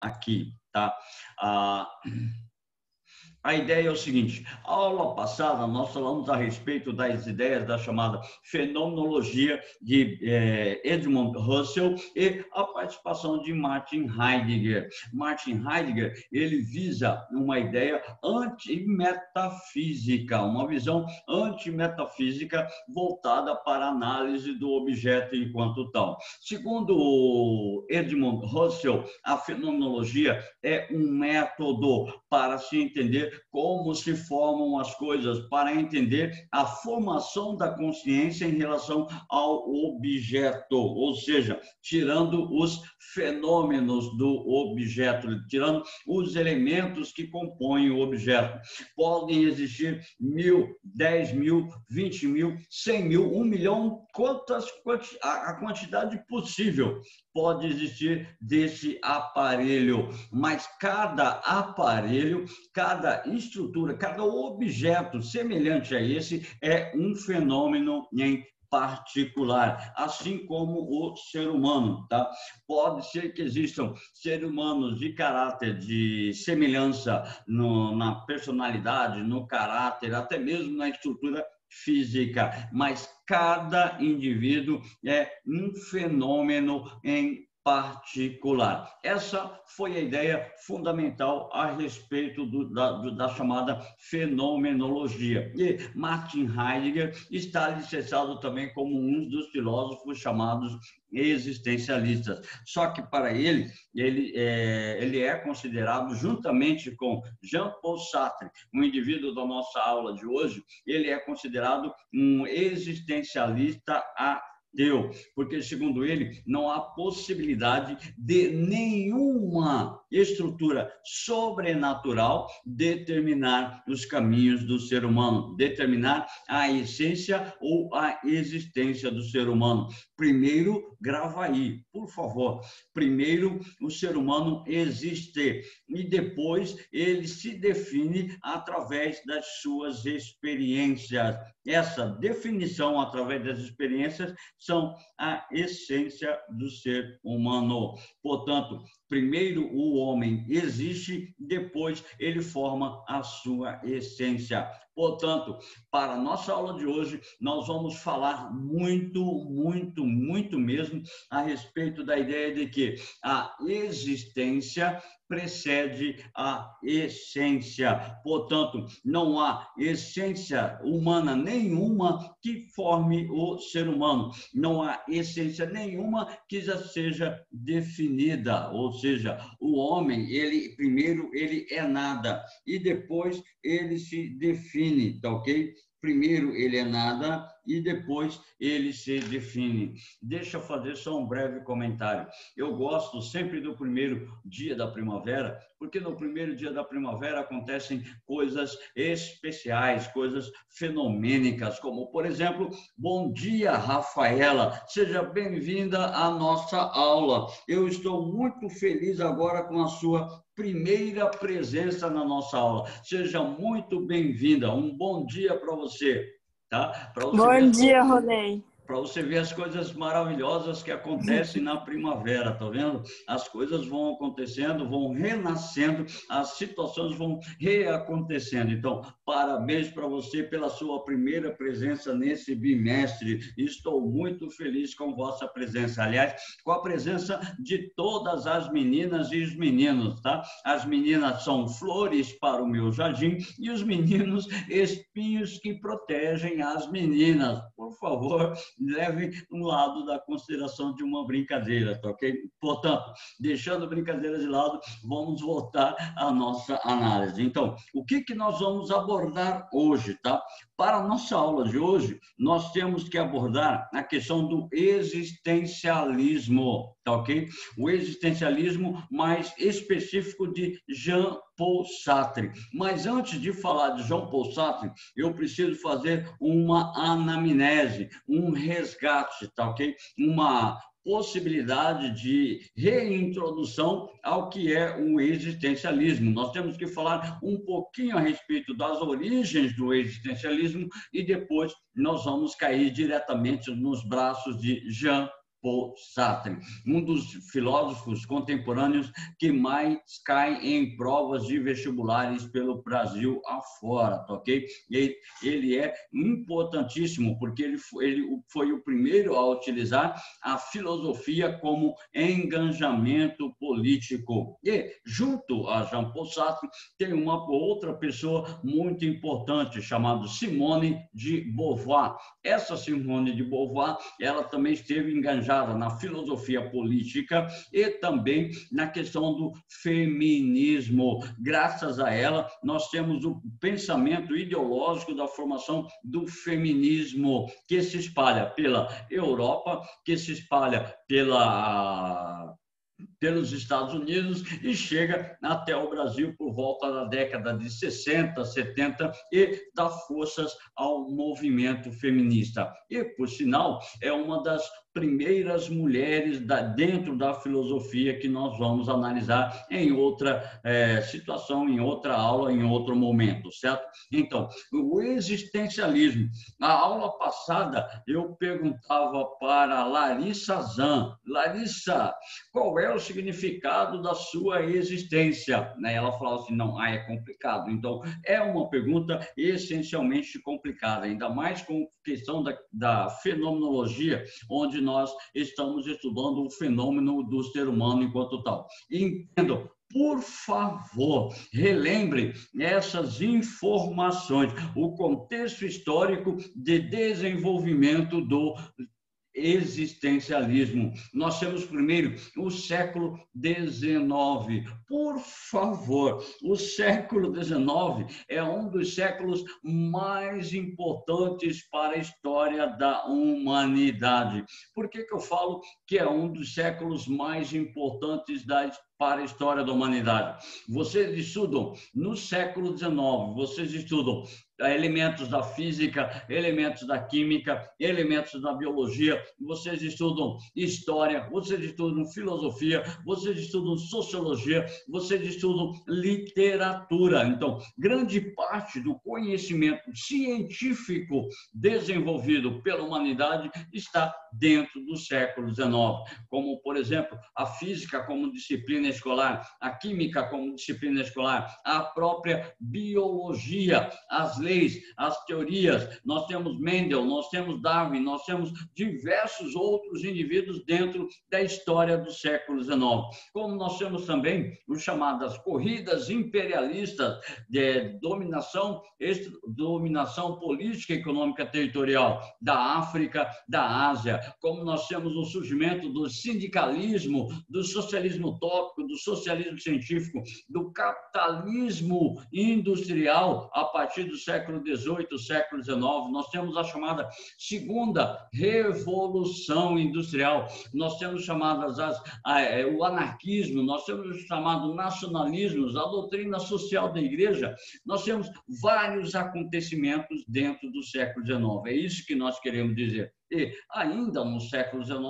aqui, tá? A ideia é o seguinte: a aula passada nós falamos a respeito das ideias da chamada fenomenologia de Edmund Husserl e a participação de Martin Heidegger. Martin Heidegger, ele visa uma ideia antimetafísica, uma visão antimetafísica voltada para a análise do objeto enquanto tal. Segundo Edmund Husserl, a fenomenologia é um método para se entender como se formam as coisas, para entender a formação da consciência em relação ao objeto, ou seja, tirando os fenômenos do objeto, tirando os elementos que compõem o objeto. Podem existir 1.000, 10.000, 20.000, 100.000, 1 milhão, a quantidade possível pode existir desse aparelho, mas cada aparelho, cada estrutura, cada objeto semelhante a esse é um fenômeno em particular, assim como o ser humano, tá? Pode ser que existam seres humanos de caráter, de semelhança na personalidade, no caráter, até mesmo na estrutura física, mas cada indivíduo é um fenômeno em particular. Essa foi a ideia fundamental a respeito da chamada fenomenologia. E Martin Heidegger está licenciado também como um dos filósofos chamados existencialistas. Só que para ele é considerado, juntamente com Jean-Paul Sartre, um indivíduo da nossa aula de hoje, ele é considerado um existencialista ateu, porque, segundo ele, não há possibilidade de nenhuma estrutura sobrenatural determinar os caminhos do ser humano, determinar a essência ou a existência do ser humano. Primeiro, grava aí, por favor. Primeiro, o ser humano existe e depois ele se define através das suas experiências. Essa definição através das experiências são a essência do ser humano. Portanto, primeiro o homem existe, depois ele forma a sua essência. Portanto, para a nossa aula de hoje, nós vamos falar muito mesmo a respeito da ideia de que a existência precede a essência. Portanto, não há essência humana nenhuma que forme o ser humano. Não há essência nenhuma que já seja definida. Ou seja, o homem, primeiro ele é nada e depois ele se define, tá ok? Primeiro ele é nada e depois ele se define. Deixa eu fazer só um breve comentário. Eu gosto sempre do primeiro dia da primavera, porque no primeiro dia da primavera acontecem coisas especiais, coisas fenomênicas, como, por exemplo, bom dia, Rafaela, seja bem-vinda à nossa aula. Eu estou muito feliz agora com a sua primeira presença na nossa aula. Seja muito bem-vinda. Um bom dia para você, tá? Bom dia, Ronei. Para você ver as coisas maravilhosas que acontecem na primavera, tá vendo? As coisas vão acontecendo, vão renascendo, as situações vão reacontecendo. Então, parabéns para você pela sua primeira presença nesse bimestre. Estou muito feliz com vossa presença. Aliás, com a presença de todas as meninas e os meninos, tá? As meninas são flores para o meu jardim e os meninos espinhos que protegem as meninas. Por favor, leve um lado da consideração de uma brincadeira, tá ok? Portanto, deixando brincadeiras de lado, vamos voltar à nossa análise. Então, o que nós vamos abordar hoje, tá? Para a nossa aula de hoje, nós temos que abordar a questão do existencialismo, tá ok? O existencialismo mais específico de Jean-Paul Sartre. Mas antes de falar de Jean-Paul Sartre, eu preciso fazer uma anamnese, um resgate, tá ok? Uma possibilidade de reintrodução ao que é o existencialismo. Nós temos que falar um pouquinho a respeito das origens do existencialismo e depois nós vamos cair diretamente nos braços de Jean Paul Sartre, um dos filósofos contemporâneos que mais cai em provas de vestibulares pelo Brasil afora, tá ok? Ele é importantíssimo porque ele foi o primeiro a utilizar a filosofia como engajamento político. E, junto a Jean Paul Sartre, tem uma outra pessoa muito importante chamada Simone de Beauvoir. Essa Simone de Beauvoir, ela também esteve engajada na filosofia política e também na questão do feminismo. Graças a ela, nós temos o pensamento ideológico da formação do feminismo, que se espalha pela Europa, que se espalha pelos Estados Unidos e chega até o Brasil por volta da década de 60, 70 e dá forças ao movimento feminista. E, por sinal, é uma das primeiras mulheres dentro da filosofia que nós vamos analisar em outra situação, em outra aula, em outro momento, certo? Então, o existencialismo. Na aula passada, eu perguntava para Larissa Zan, Larissa, qual é o significado da sua existência? Ela falava assim, não, é complicado. Então, é uma pergunta essencialmente complicada, ainda mais com questão da fenomenologia, onde nós estamos estudando o fenômeno do ser humano enquanto tal. Entendam, por favor, relembrem essas informações, o contexto histórico de desenvolvimento do existencialismo. Nós temos primeiro o século XIX. Por favor, o século XIX é um dos séculos mais importantes para a história da humanidade. Por que eu falo que é um dos séculos mais importantes para a história da humanidade? Vocês estudam no século XIX, vocês estudam elementos da física, elementos da química, elementos da biologia, vocês estudam história, vocês estudam filosofia, vocês estudam sociologia, vocês estudam literatura. Então, grande parte do conhecimento científico desenvolvido pela humanidade está dentro do século XIX, como, por exemplo, a física como disciplina escolar, a química como disciplina escolar, a própria biologia, as leis, as teorias. Nós temos Mendel, nós temos Darwin, nós temos diversos outros indivíduos dentro da história do século XIX. Como nós temos também os chamadas corridas imperialistas de dominação política, econômica, territorial da África, da Ásia. Como nós temos o surgimento do sindicalismo, do socialismo utópico, do socialismo científico, do capitalismo industrial a partir do século XVIII, século XIX. Nós temos a chamada segunda revolução industrial, nós temos chamadas o anarquismo, nós temos o chamado nacionalismo, a doutrina social da igreja. Nós temos vários acontecimentos dentro do século XIX. É isso que nós queremos dizer. E ainda no século XIX,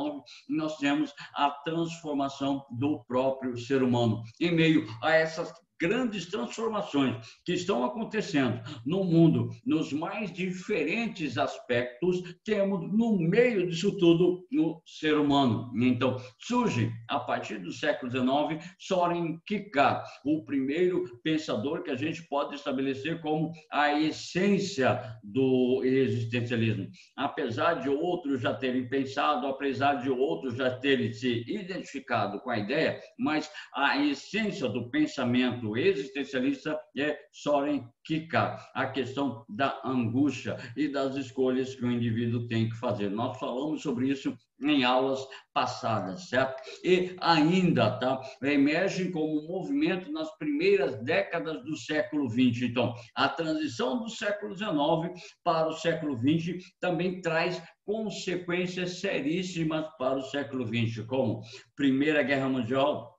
nós temos a transformação do próprio ser humano. Em meio a essas grandes transformações que estão acontecendo no mundo, nos mais diferentes aspectos, temos no meio disso tudo no ser humano. Então, surge, a partir do século XIX, Soren Kierkegaard, o primeiro pensador que a gente pode estabelecer como a essência do existencialismo. Apesar de outros já terem pensado, apesar de outros já terem se identificado com a ideia, mas a essência do pensamento existencialista é Soren Kierkegaard, a questão da angústia e das escolhas que o indivíduo tem que fazer. Nós falamos sobre isso em aulas passadas, certo? E ainda, emergem como movimento nas primeiras décadas do século XX. Então, a transição do século XIX para o século XX também traz consequências seríssimas para o século XX, como Primeira Guerra Mundial,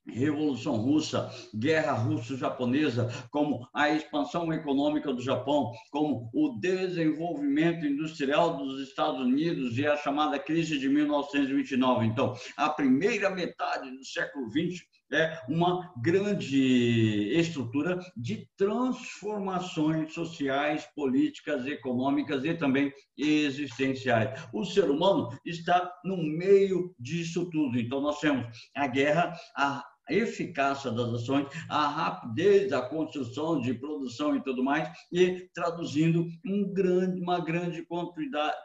Revolução Russa, Guerra Russo-Japonesa, como a expansão econômica do Japão, como o desenvolvimento industrial dos Estados Unidos e a chamada crise de 1929. Então, a primeira metade do século XX é uma grande estrutura de transformações sociais, políticas, econômicas e também existenciais. O ser humano está no meio disso tudo. Então, nós temos a guerra, a eficácia das ações, a rapidez da construção de produção e tudo mais, e traduzindo uma grande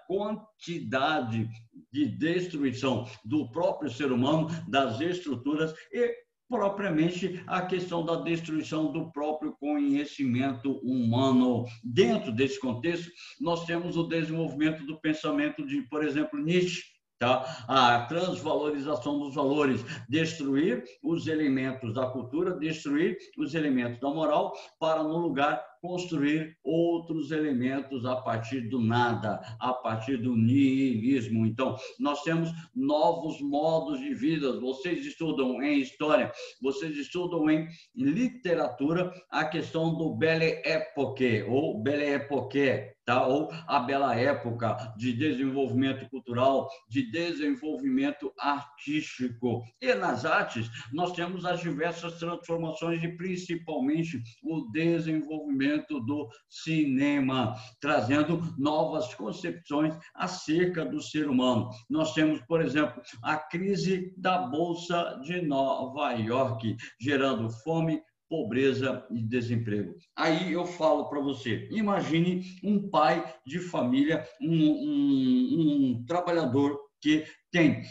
quantidade de destruição do próprio ser humano, das estruturas e propriamente a questão da destruição do próprio conhecimento humano. Dentro desse contexto, nós temos o desenvolvimento do pensamento de, por exemplo, Nietzsche, tá? A transvalorização dos valores, destruir os elementos da cultura, destruir os elementos da moral, para, no lugar, construir outros elementos a partir do nada, a partir do niilismo. Então, nós temos novos modos de vida. Vocês estudam em história, vocês estudam em literatura a questão do Belle Époque, ou Belle Époque, tá? Ou a bela época de desenvolvimento cultural, de desenvolvimento artístico. E nas artes, nós temos as diversas transformações e principalmente o desenvolvimento do cinema, trazendo novas concepções acerca do ser humano. Nós temos, por exemplo, a crise da Bolsa de Nova York, gerando fome, pobreza e desemprego. Aí eu falo para você, imagine um pai de família, um trabalhador que tem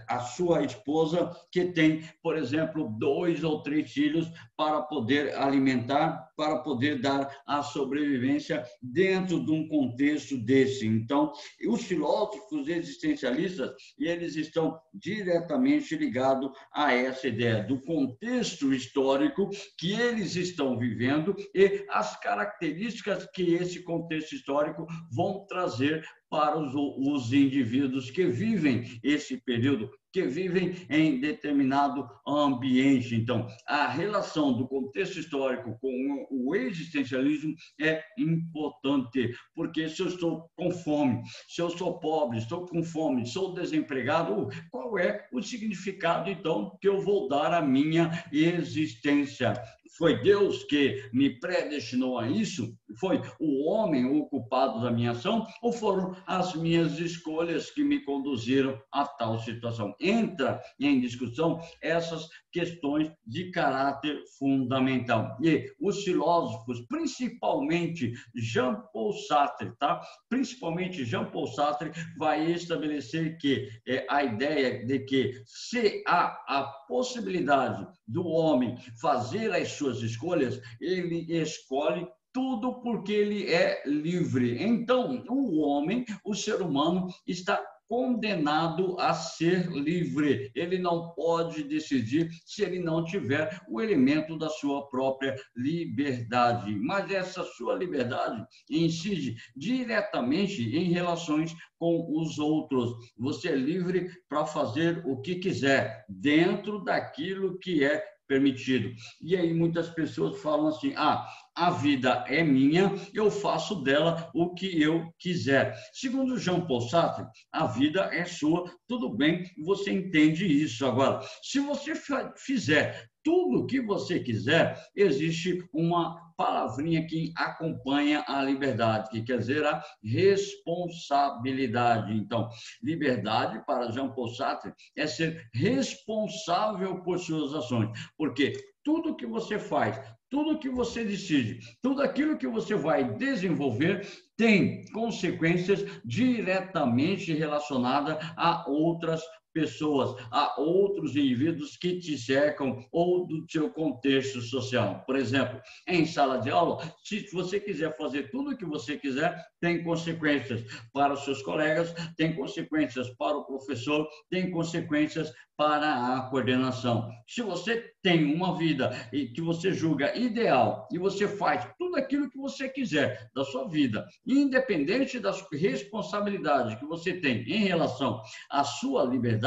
a sua esposa, que tem, por exemplo, 2 ou 3 filhos para poder alimentar, para poder dar a sobrevivência dentro de um contexto desse. Então, os filósofos existencialistas, eles estão diretamente ligados a essa ideia do contexto histórico que eles estão vivendo e as características que esse contexto histórico vão trazer para os indivíduos que vivem esse período, que vivem em determinado ambiente. Então, a relação do contexto histórico com o existencialismo é importante, porque se eu estou com fome, se eu sou pobre, estou com fome, sou desempregado, qual é o significado, então, que eu vou dar à minha existência? Foi Deus que me predestinou a isso? Foi o homem o culpado da minha ação? Ou foram as minhas escolhas que me conduziram a tal situação? Entra em discussão essas questões de caráter fundamental. E os filósofos, principalmente Jean-Paul Sartre, tá? Principalmente Jean-Paul Sartre vai estabelecer que a ideia de que se há a possibilidade do homem fazer as suas escolhas, ele escolhe tudo porque ele é livre. Então, o homem, o ser humano, está condenado a ser livre. Ele não pode decidir se ele não tiver o elemento da sua própria liberdade. Mas essa sua liberdade incide diretamente em relações com os outros. Você é livre para fazer o que quiser, dentro daquilo que é permitido. E aí muitas pessoas falam assim, a vida é minha, eu faço dela o que eu quiser. Segundo Jean-Paul Sartre, a vida é sua, tudo bem, você entende isso. Agora, se você fizer tudo o que você quiser, existe uma palavrinha que acompanha a liberdade, que quer dizer a responsabilidade. Então, liberdade, para Jean-Paul Sartre, é ser responsável por suas ações, porque tudo que você faz, tudo que você decide, tudo aquilo que você vai desenvolver tem consequências diretamente relacionadas a outras pessoas, a outros indivíduos que te cercam ou do seu contexto social. Por exemplo, em sala de aula, se você quiser fazer tudo o que você quiser, tem consequências para os seus colegas, tem consequências para o professor, tem consequências para a coordenação. Se você tem uma vida que você julga ideal e você faz tudo aquilo que você quiser da sua vida, independente da responsabilidade que você tem em relação à sua liberdade,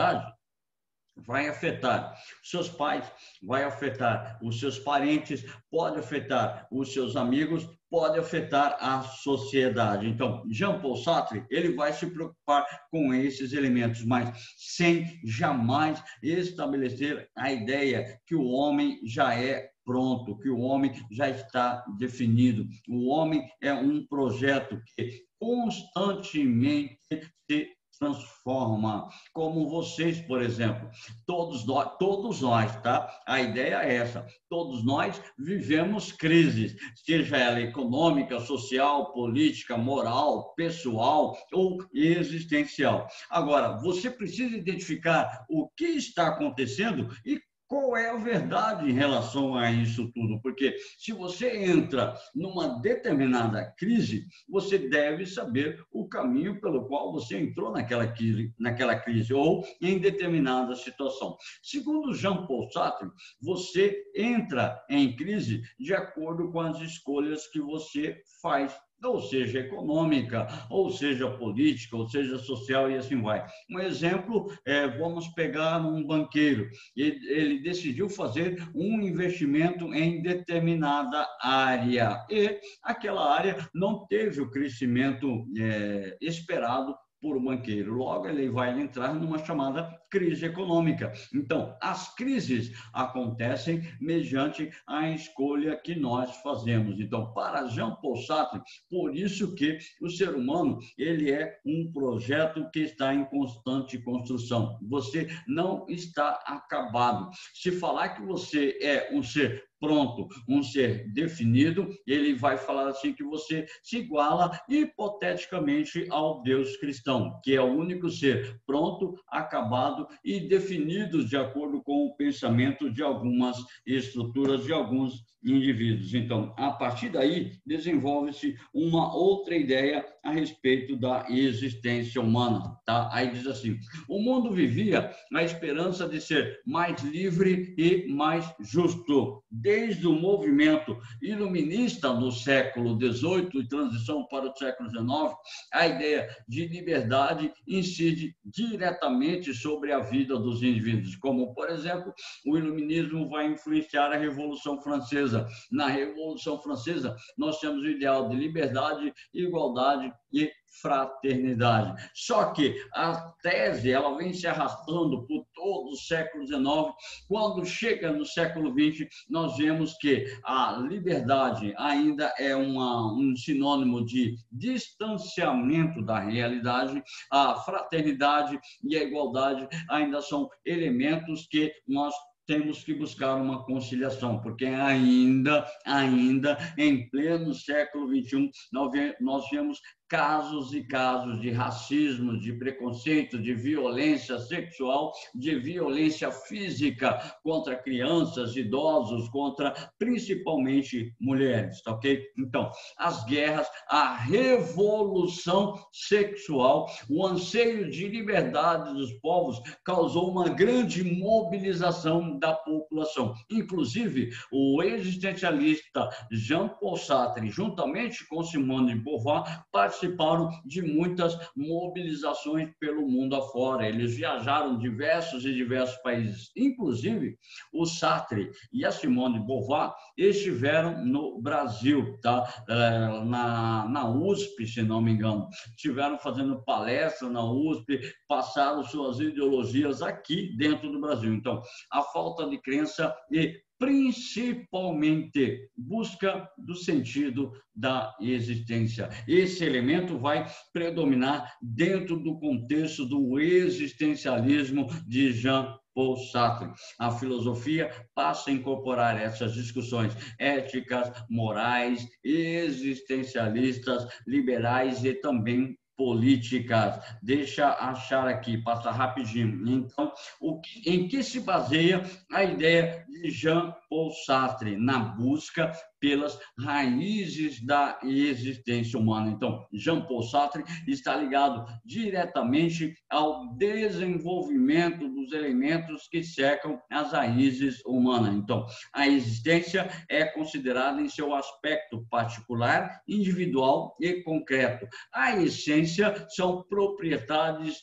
vai afetar seus pais, vai afetar os seus parentes, pode afetar os seus amigos, pode afetar a sociedade. Então, Jean-Paul Sartre, ele vai se preocupar com esses elementos, mas sem jamais estabelecer a ideia que o homem já é pronto, que o homem já está definido. O homem é um projeto que constantemente se transforma, como vocês, por exemplo, todos nós, tá? A ideia é essa, todos nós vivemos crises, seja ela econômica, social, política, moral, pessoal ou existencial. Agora, você precisa identificar o que está acontecendo e qual é a verdade em relação a isso tudo? Porque se você entra numa determinada crise, você deve saber o caminho pelo qual você entrou naquela crise ou em determinada situação. Segundo Jean-Paul Sartre, você entra em crise de acordo com as escolhas que você faz, ou seja, econômica, ou seja, política, ou seja, social, e assim vai. Um exemplo, vamos pegar um banqueiro. Ele decidiu fazer um investimento em determinada área, e aquela área não teve o crescimento esperado por um banqueiro. Logo, ele vai entrar numa chamada crise econômica. Então, as crises acontecem mediante a escolha que nós fazemos. Então, para Jean-Paul Sartre, por isso que o ser humano, ele é um projeto que está em constante construção. Você não está acabado. Se falar que você é um ser pronto, um ser definido, ele vai falar assim que você se iguala hipoteticamente ao Deus cristão, que é o único ser pronto, acabado e definido de acordo com o pensamento de algumas estruturas, de alguns indivíduos. Então, a partir daí, desenvolve-se uma outra ideia a respeito da existência humana, tá? Aí diz assim: o mundo vivia na esperança de ser mais livre e mais justo. Desde o movimento iluminista do século XVIII e transição para o século XIX, a ideia de liberdade incide diretamente sobre a vida dos indivíduos, como, por exemplo, o iluminismo vai influenciar a Revolução Francesa. Na Revolução Francesa, nós temos o ideal de liberdade, igualdade e fraternidade. Só que a tese, ela vem se arrastando por todo o século XIX. Quando chega no século XX, nós vemos que a liberdade ainda é um sinônimo de distanciamento da realidade, a fraternidade e a igualdade ainda são elementos que nós temos que buscar uma conciliação, porque ainda em pleno século XXI, nós vemos casos e casos de racismo, de preconceito, de violência sexual, de violência física contra crianças, idosos, contra principalmente mulheres, tá ok? Então, as guerras, a revolução sexual, o anseio de liberdade dos povos causou uma grande mobilização da população. Inclusive, o existencialista Jean-Paul Sartre, juntamente com Simone de Beauvoir, participaram de muitas mobilizações pelo mundo afora. Eles viajaram diversos países. Inclusive, o Sartre e a Simone de Beauvoir estiveram no Brasil, tá? Na USP, se não me engano. Estiveram fazendo palestra na USP, passaram suas ideologias aqui dentro do Brasil. Então, a falta de crença e principalmente busca do sentido da existência. Esse elemento vai predominar dentro do contexto do existencialismo de Jean-Paul Sartre. A filosofia passa a incorporar essas discussões éticas, morais, existencialistas, liberais e também políticas. Deixa achar aqui, passa rapidinho. Então, em que se baseia a ideia de Jean-Paul Sartre, na busca pelas raízes da existência humana. Então, Jean-Paul Sartre está ligado diretamente ao desenvolvimento dos elementos que cercam as raízes humanas. Então, a existência é considerada em seu aspecto particular, individual e concreto. A essência são propriedades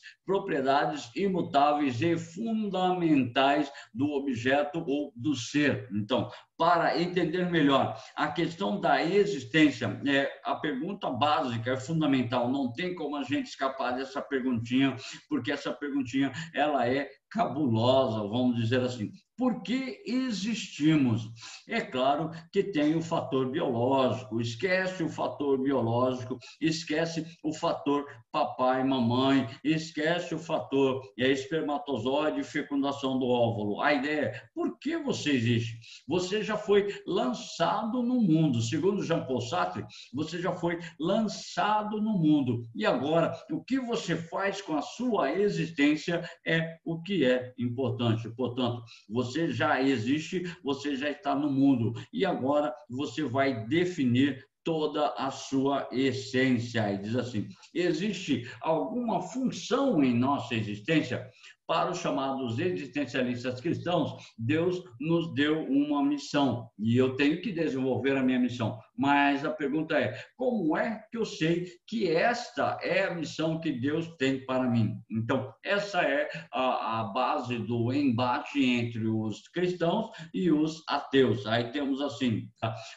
imutáveis e fundamentais do objeto ou do ser. Então, para entender melhor a questão da existência, a pergunta básica é fundamental, não tem como a gente escapar dessa perguntinha, porque essa perguntinha ela é cabulosa, vamos dizer assim. Por que existimos? É claro que tem o fator biológico, esquece o fator biológico, esquece o fator papai e mamãe, esquece o fator espermatozoide e fecundação do óvulo. A ideia é, por que você existe? Você já foi lançado no mundo. Segundo Jean-Paul Sartre, você já foi lançado no mundo. E agora, o que você faz com a sua existência é o que é importante. Portanto, você já existe, você já está no mundo. E agora você vai definir toda a sua essência. E diz assim, existe alguma função em nossa existência? Para os chamados existencialistas cristãos, Deus nos deu uma missão e eu tenho que desenvolver a minha missão. Mas a pergunta é, como é que eu sei que esta é a missão que Deus tem para mim? Então, essa é a base do embate entre os cristãos e os ateus. Aí temos assim,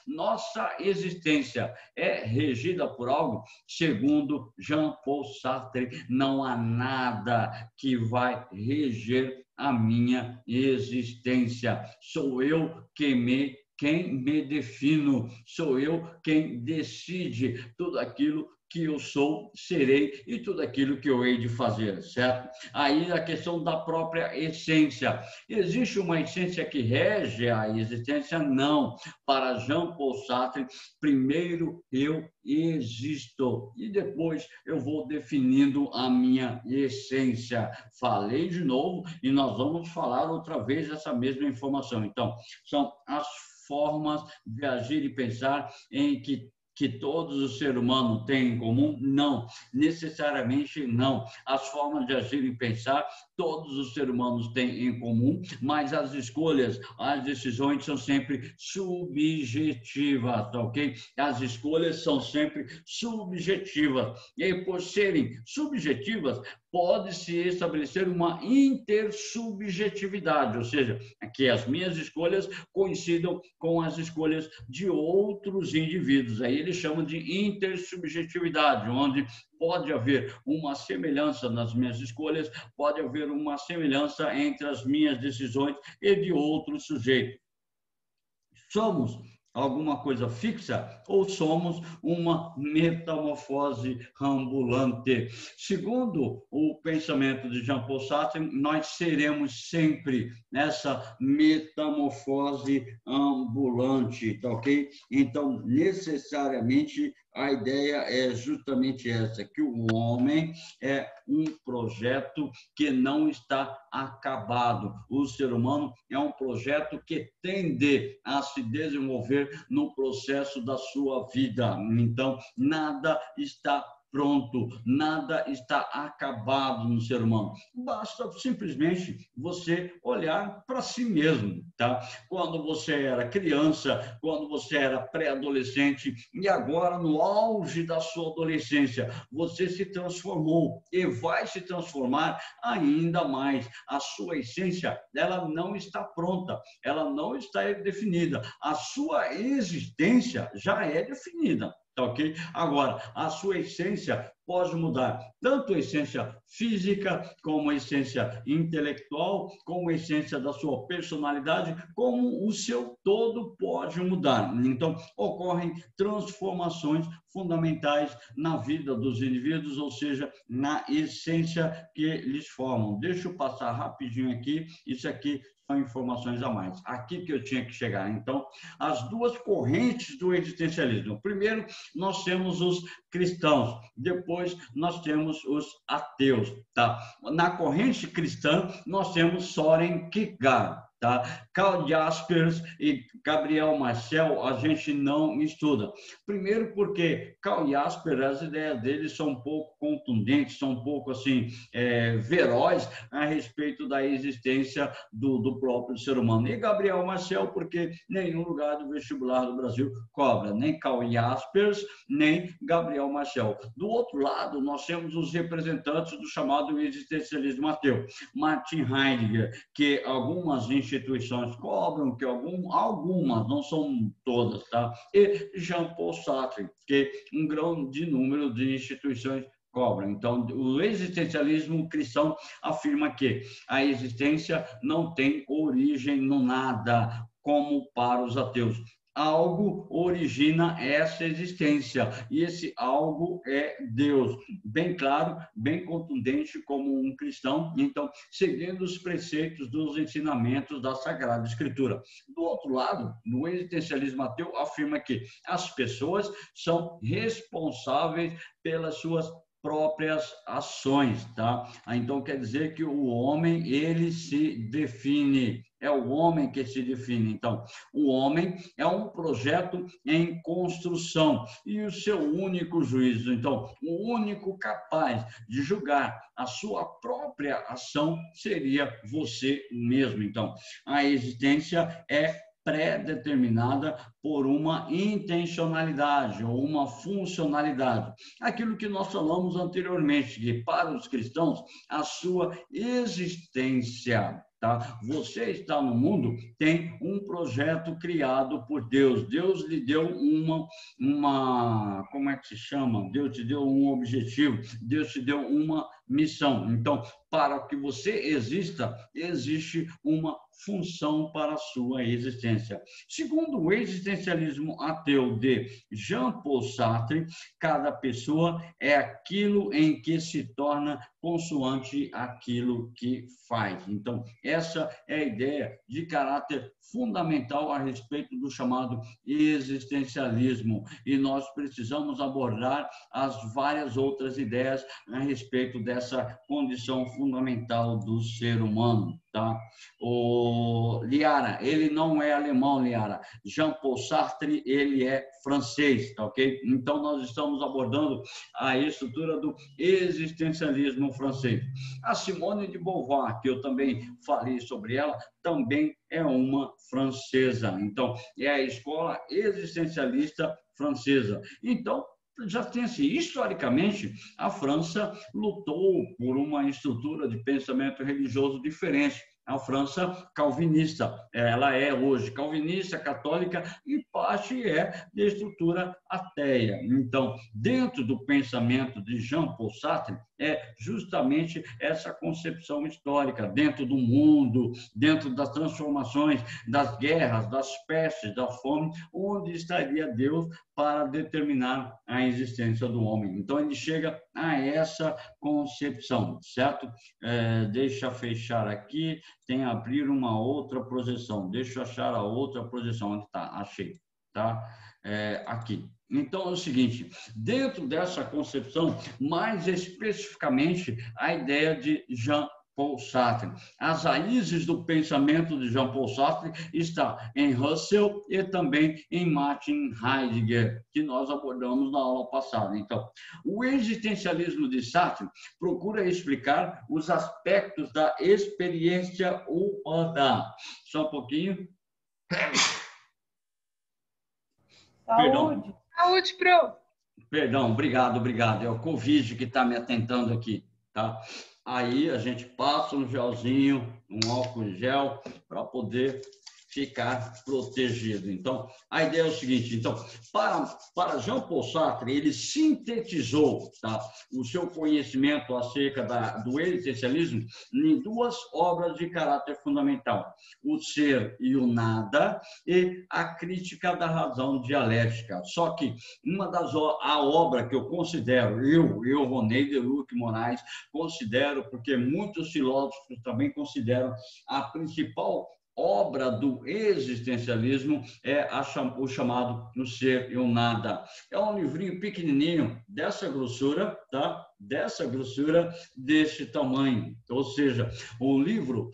nossa existência é regida por algo? Segundo Jean-Paul Sartre, não há nada que vai reger a minha existência. Sou eu quem me defino, sou eu quem decide tudo aquilo que eu sou, serei e tudo aquilo que eu hei de fazer, certo? Aí a questão da própria essência. Existe uma essência que rege a existência? Não. Para Jean-Paul Sartre, primeiro eu existo e depois eu vou definindo a minha essência. Falei de novo e nós vamos falar outra vez essa mesma informação. Então, são as formas de agir e pensar em que todos os seres humanos têm em comum? Não, necessariamente não. As formas de agir e pensar, todos os seres humanos têm em comum, mas as escolhas, as decisões são sempre subjetivas, tá ok? As escolhas são sempre subjetivas. E aí, por serem subjetivas, pode-se estabelecer uma intersubjetividade, ou seja, que as minhas escolhas coincidam com as escolhas de outros indivíduos. Aí eles chamam de intersubjetividade, onde pode haver uma semelhança nas minhas escolhas, pode haver uma semelhança entre as minhas decisões e de outros sujeitos. Somos alguma coisa fixa ou somos uma metamorfose ambulante? Segundo o pensamento de Jean-Paul Sartre, nós seremos sempre essa metamorfose ambulante, tá ok? Então, necessariamente, a ideia é justamente essa, que o homem é um projeto que não está acabado. O ser humano é um projeto que tende a se desenvolver no processo da sua vida. Então, nada está pronto, nada está acabado no ser humano. Basta simplesmente você olhar para si mesmo, tá? Quando você era criança, quando você era pré-adolescente e agora no auge da sua adolescência, você se transformou e vai se transformar ainda mais. A sua essência, ela não está pronta, ela não está definida. A sua existência já é definida. Tá ok? Agora, a sua essência pode mudar, tanto a essência física, como a essência intelectual, como a essência da sua personalidade, como o seu todo pode mudar. Então, ocorrem transformações fundamentais na vida dos indivíduos, ou seja, na essência que eles formam. Deixa eu passar rapidinho aqui, isso aqui são informações a mais. Aqui que eu tinha que chegar. Então, as duas correntes do existencialismo. Primeiro, nós temos os cristãos. Depois, nós temos os ateus. Tá? Na corrente cristã, nós temos Søren Kierkegaard. tá? Karl Jaspers e Gabriel Marcel a gente não estuda. Primeiro porque Karl Jaspers, as ideias dele são um pouco contundentes, são um pouco assim veroz a respeito da existência do próprio ser humano. E Gabriel Marcel porque nenhum lugar do vestibular do Brasil cobra, nem Karl Jaspers, nem Gabriel Marcel. Do outro lado, nós temos os representantes do chamado existencialismo ateu. Martin Heidegger, que algumas instituições cobram, que algumas, não são todas, tá? E Jean-Paul Sartre, que um grande número de instituições cobram. Então, o existencialismo cristão afirma que a existência não tem origem no nada, como para os ateus. Algo origina essa existência, e esse algo é Deus. Bem claro, bem contundente como um cristão, então, seguindo os preceitos dos ensinamentos da Sagrada Escritura. Do outro lado, o existencialismo ateu afirma que as pessoas são responsáveis pelas suas próprias ações, tá? Então, quer dizer que o homem, ele se define, é o homem que se define. Então, o homem é um projeto em construção e o seu único juízo. Então, o único capaz de julgar a sua própria ação seria você mesmo. Então, a existência é pré-determinada por uma intencionalidade ou uma funcionalidade. Aquilo que nós falamos anteriormente, que para os cristãos, a sua existência, tá? Você está no mundo, tem um projeto criado por Deus. Deus lhe deu como é que se chama? Deus te deu um objetivo, Deus te deu uma missão. Então, para que você exista, existe uma função para a sua existência. Segundo o existencialismo ateu de Jean-Paul Sartre, cada pessoa é aquilo em que se torna consoante aquilo que faz. Então, essa é a ideia de caráter fundamental a respeito do chamado existencialismo. E nós precisamos abordar as várias outras ideias a respeito dessa condição fundamental do ser humano, tá? O Liara, ele não é alemão, Liara. Jean-Paul Sartre, ele é francês, tá ok? Então, nós estamos abordando a estrutura do existencialismo francês. A Simone de Beauvoir, que eu também falei sobre ela, também é uma francesa. Então, é a escola existencialista francesa. Então, já tem-se, historicamente, a França lutou por uma estrutura de pensamento religioso diferente. A França calvinista, ela é hoje calvinista, católica e parte é de estrutura ateia. Então, dentro do pensamento de Jean-Paul Sartre, é justamente essa concepção histórica, dentro do mundo, dentro das transformações, das guerras, das pestes, da fome, onde estaria Deus para determinar a existência do homem. Então, ele chega a essa concepção, certo? Deixa eu fechar aqui, tem abrir uma outra projeção. Deixa eu achar a outra projeção. Onde está? Achei. Tá? Aqui. Então, é o seguinte, dentro dessa concepção, mais especificamente, a ideia de Jean-Paul Sartre. As raízes do pensamento de Jean-Paul Sartre está em Russell e também em Martin Heidegger, que nós abordamos na aula passada. Então, o existencialismo de Sartre procura explicar os aspectos da experiência humana. Só um pouquinho. Saúde. Saúde, pro. Perdão, obrigado. É o Covid que está me atentando aqui, tá? Aí a gente passa um gelzinho, um álcool em gel, para poder ficar protegido. Então, a ideia é o seguinte, então, para Jean-Paul Sartre, ele sintetizou, tá, o seu conhecimento acerca do existencialismo em duas obras de caráter fundamental, O Ser e o Nada e A Crítica da Razão Dialética. Só que a obra que eu considero, eu Ronei de Luque Moraes, considero, porque muitos filósofos também consideram a principal obra do existencialismo é o chamado O Ser e o Nada. É um livrinho pequenininho, dessa grossura, tá? dessa grossura, desse tamanho. Ou seja, o livro,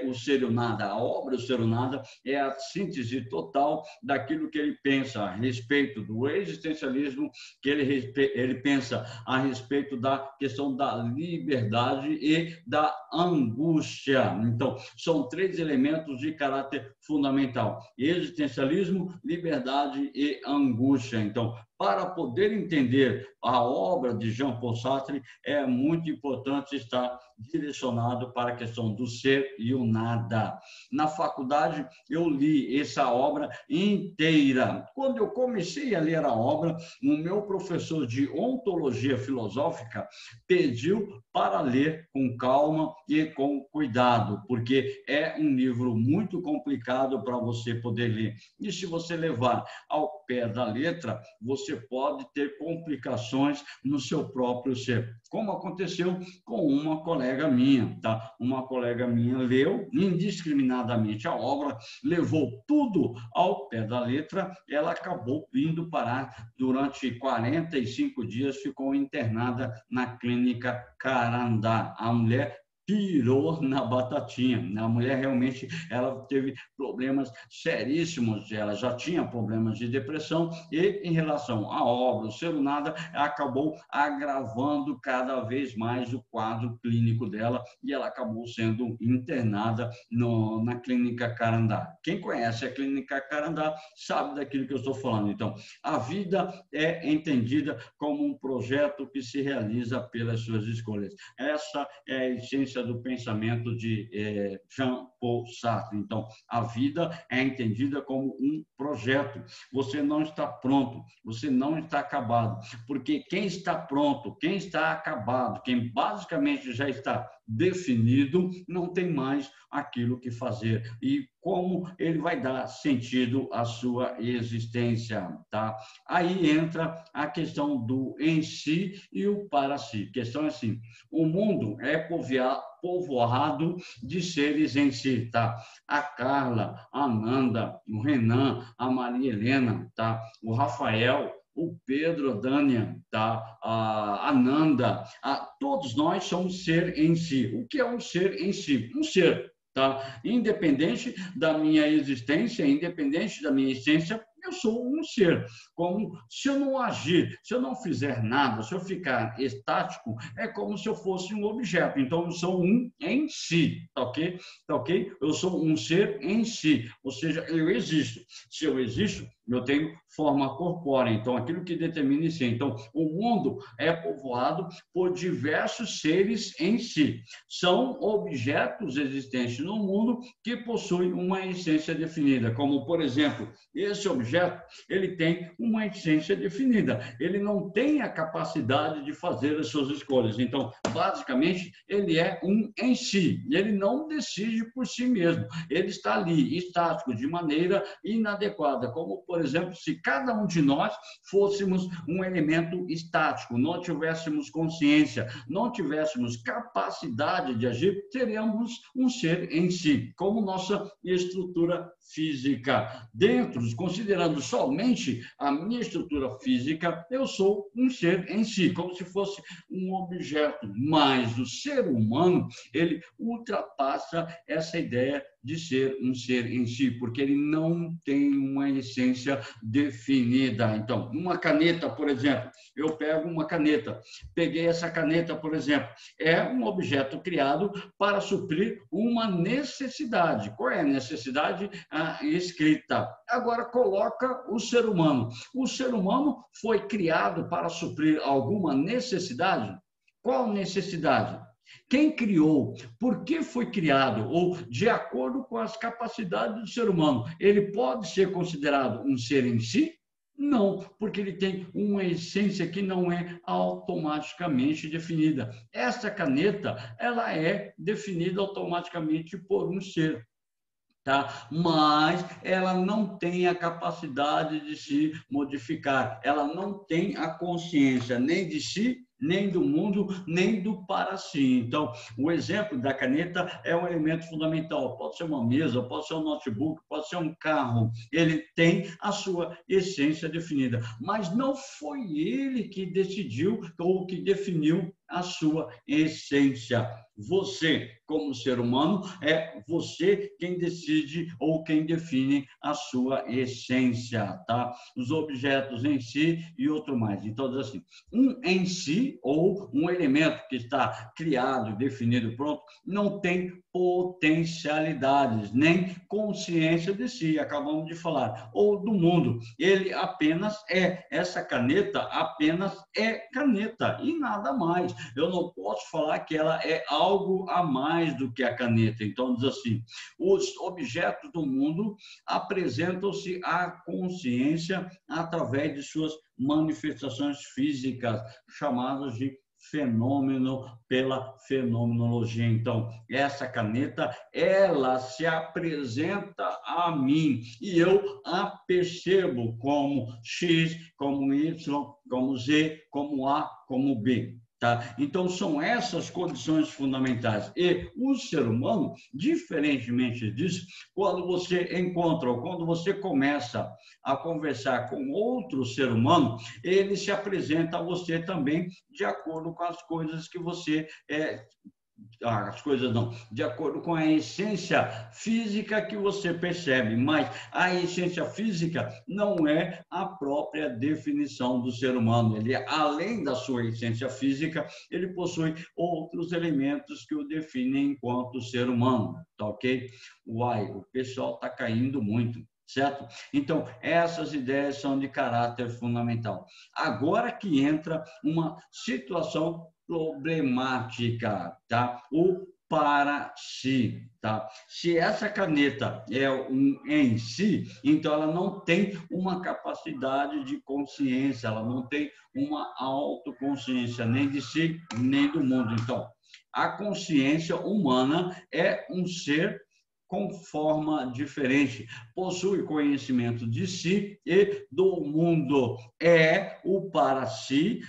O Ser e o Nada, a obra O Ser e o Nada, é a síntese total daquilo que ele pensa a respeito do existencialismo, que ele pensa a respeito da questão da liberdade e da angústia. Então, são três elementos de caráter fundamental: existencialismo, liberdade e angústia. Então, para poder entender a obra de Jean-Paul Sartre, é muito importante estar direcionado para a questão do ser e o nada. Na faculdade, eu li essa obra inteira. Quando eu comecei a ler a obra, o meu professor de ontologia filosófica pediu para ler com calma e com cuidado, porque é um livro muito complicado para você poder ler. E se você levar ao pé da letra, você pode ter complicações no seu próprio ser, como aconteceu com uma colega minha, tá? Uma colega minha leu indiscriminadamente a obra, levou tudo ao pé da letra, ela acabou vindo parar durante 45 dias, ficou internada na clínica Carandá. A mulher pirou na batatinha. A mulher realmente ela teve problemas seríssimos, ela já tinha problemas de depressão e, em relação à obra O Ser e o Nada, acabou agravando cada vez mais o quadro clínico dela e ela acabou sendo internada na clínica Carandá. Quem conhece a clínica Carandá sabe daquilo que eu estou falando. Então, a vida é entendida como um projeto que se realiza pelas suas escolhas. Essa é a essência do pensamento de Jean-Paul Sartre. Então, a vida é entendida como um projeto. Você não está pronto, você não está acabado, porque quem está pronto, quem está acabado, quem basicamente já está definido, não tem mais aquilo que fazer. E como ele vai dar sentido à sua existência, tá? Aí entra a questão do em si e o para si. A questão é assim: o mundo é povoado de seres em si, tá? A Carla, a Nanda, o Renan, a Maria Helena, tá? O Rafael, o Pedro, a Dânia, tá? A Nanda, todos nós somos ser em si. O que é um ser em si? Um ser, tá? Independente da minha existência, independente da minha essência, eu sou um ser. Como se eu não agir, se eu não fizer nada, se eu ficar estático, é como se eu fosse um objeto. Então, eu sou um em si, tá ok? Tá ok? Eu sou um ser em si, ou seja, eu existo. Se eu existo, eu tenho forma corpórea, então aquilo que determina em si. Então, o mundo é povoado por diversos seres em si. São objetos existentes no mundo que possuem uma essência definida, como, por exemplo, esse objeto, ele tem uma essência definida. Ele não tem a capacidade de fazer as suas escolhas. Então, basicamente, ele é um em si. Ele não decide por si mesmo. Ele está ali, estático, de maneira inadequada, como, por exemplo, se cada um de nós fôssemos um elemento estático, não tivéssemos consciência, não tivéssemos capacidade de agir, teríamos um ser em si, como nossa estrutura física. Dentro, considerando somente a minha estrutura física, eu sou um ser em si, como se fosse um objeto. Mas o ser humano, ele ultrapassa essa ideia de ser um ser em si, porque ele não tem uma essência definida. Então, uma caneta, por exemplo, eu pego uma caneta, peguei essa caneta, por exemplo, é um objeto criado para suprir uma necessidade. Qual é a necessidade? A escrita. Agora, coloca o ser humano. O ser humano foi criado para suprir alguma necessidade? Qual necessidade? Quem criou? Por que foi criado? Ou, de acordo com as capacidades do ser humano, ele pode ser considerado um ser em si? Não, porque ele tem uma essência que não é automaticamente definida. Essa caneta, ela é definida automaticamente por um ser. Tá? Mas ela não tem a capacidade de se modificar, ela não tem a consciência nem de si, nem do mundo, nem do para si. Então, o exemplo da caneta é um elemento fundamental. Pode ser uma mesa, pode ser um notebook, pode ser um carro. Ele tem a sua essência definida, mas não foi ele que decidiu ou que definiu a sua essência. Você, como ser humano, é você quem decide ou quem define a sua essência, tá? Os objetos em si e outro mais. Então, assim, um em si ou um elemento que está criado, definido, pronto, não tem potencialidades, nem consciência de si, acabamos de falar, ou do mundo. Ele apenas é, essa caneta apenas é caneta e nada mais. Eu não posso falar que ela é algo a mais do que a caneta. Então, diz assim, os objetos do mundo apresentam-se à consciência através de suas manifestações físicas, chamadas de fenômeno pela fenomenologia. Então, essa caneta, ela se apresenta a mim e eu a percebo como X, como Y, como Z, como A, como B. Tá? Então, são essas condições fundamentais. E o ser humano, diferentemente disso, quando você encontra ou quando você começa a conversar com outro ser humano, ele se apresenta a você também de acordo com as coisas que você de acordo com a essência física que você percebe, mas a essência física não é a própria definição do ser humano. Ele, além da sua essência física, ele possui outros elementos que o definem enquanto ser humano, tá ok? Uai, o pessoal está caindo muito. Certo? Então, essas ideias são de caráter fundamental. Agora que entra uma situação problemática, tá? O para si, tá? Se essa caneta é um em si, então ela não tem uma capacidade de consciência, ela não tem uma autoconsciência nem de si, nem do mundo. Então, a consciência humana é um ser com forma diferente, possui conhecimento de si e do mundo. É o para si,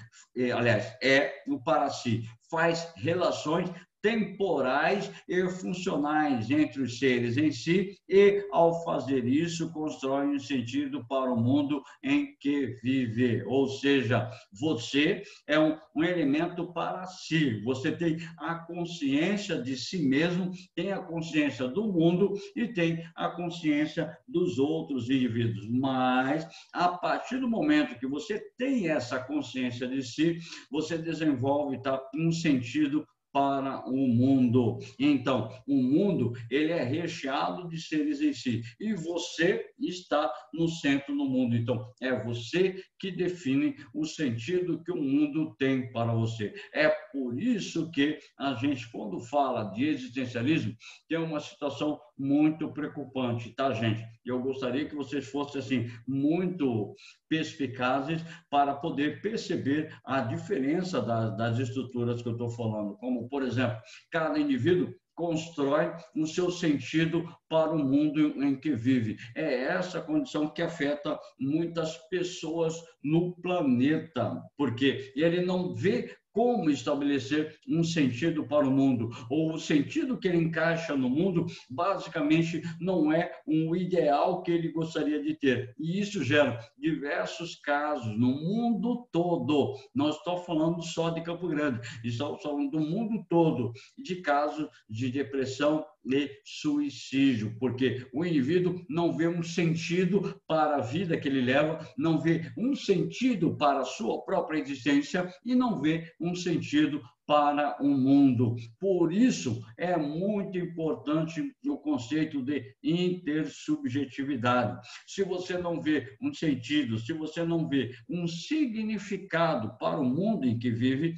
aliás, é o para si, faz relações temporais e funcionais entre os seres em si e, ao fazer isso, constrói um sentido para o mundo em que vive. Ou seja, você é um elemento para si. Você tem a consciência de si mesmo, tem a consciência do mundo e tem a consciência dos outros indivíduos. Mas, a partir do momento que você tem essa consciência de si, você desenvolve um sentido para o mundo. Então, o mundo, ele é recheado de seres em si, e você está no centro do mundo. Então, é você que define o sentido que o mundo tem para você. É por isso que a gente, quando fala de existencialismo, tem uma situação muito preocupante, tá, gente? Eu gostaria que vocês fossem, assim, muito perspicazes para poder perceber a diferença das estruturas que eu estou falando, como, por exemplo, cada indivíduo constrói o seu sentido para o mundo em que vive. É essa condição que afeta muitas pessoas no planeta, porque ele não vê como estabelecer um sentido para o mundo, ou o sentido que ele encaixa no mundo, basicamente não é um ideal que ele gostaria de ter. E isso gera diversos casos no mundo todo. Não estou falando só de Campo Grande, estou falando do mundo todo, de casos de depressão e suicídio, porque o indivíduo não vê um sentido para a vida que ele leva, não vê um sentido para a sua própria existência e não vê um sentido para o mundo. Por isso, é muito importante o conceito de intersubjetividade. Se você não vê um sentido, se você não vê um significado para o mundo em que vive,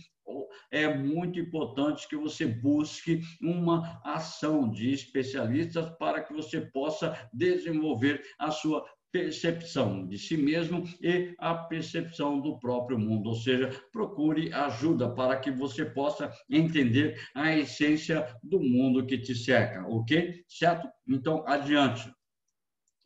é muito importante que você busque uma ação de especialistas para que você possa desenvolver a sua percepção de si mesmo e a percepção do próprio mundo, ou seja, procure ajuda para que você possa entender a essência do mundo que te cerca, ok? Certo? Então, adiante.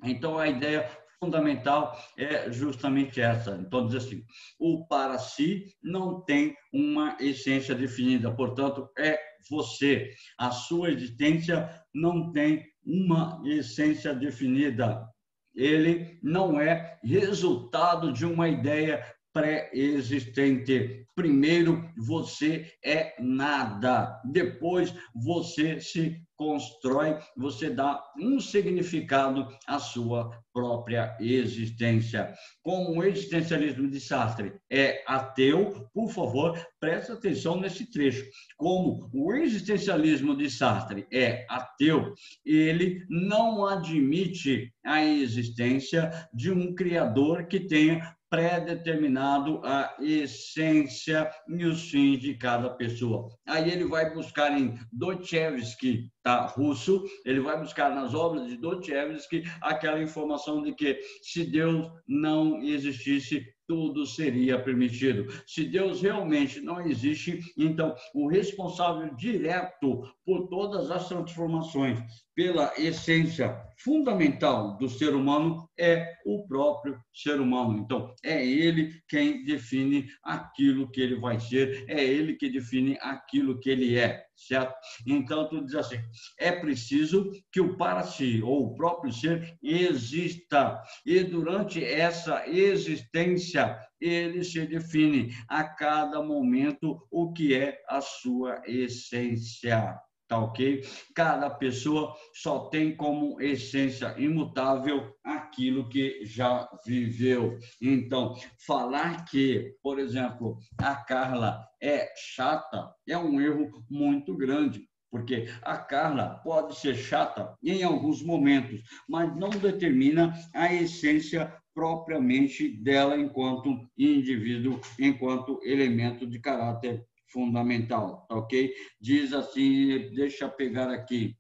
Então, a ideia fundamental é justamente essa. Então, diz assim, o para si não tem uma essência definida, portanto, é você. A sua existência não tem uma essência definida. Ele não é resultado de uma ideia pré-existente. Primeiro você é nada, depois você se constrói, você dá um significado à sua própria existência. Como o existencialismo de Sartre é ateu, por favor, preste atenção nesse trecho. Como o existencialismo de Sartre é ateu, ele não admite a existência de um criador que tenha pré-determinado a essência e os fins de cada pessoa. Aí ele vai buscar em Dostoiévski, tá, russo, ele vai buscar nas obras de Dostoiévski aquela informação de que se Deus não existisse, tudo seria permitido. Se Deus realmente não existe, então o responsável direto por todas as transformações, pela essência fundamental do ser humano, é o próprio ser humano. Então, é ele quem define aquilo que ele vai ser, é ele que define aquilo que ele é, certo? Então, tu diz assim, é preciso que o para si, ou o próprio ser, exista. E durante essa existência, ele se define a cada momento o que é a sua essência. Tá ok? Cada pessoa só tem como essência imutável aquilo que já viveu. Então, falar que, por exemplo, a Carla é chata é um erro muito grande, porque a Carla pode ser chata em alguns momentos, mas não determina a essência propriamente dela enquanto indivíduo, enquanto elemento de caráter fundamental, tá ok? Diz assim, deixa eu pegar aqui.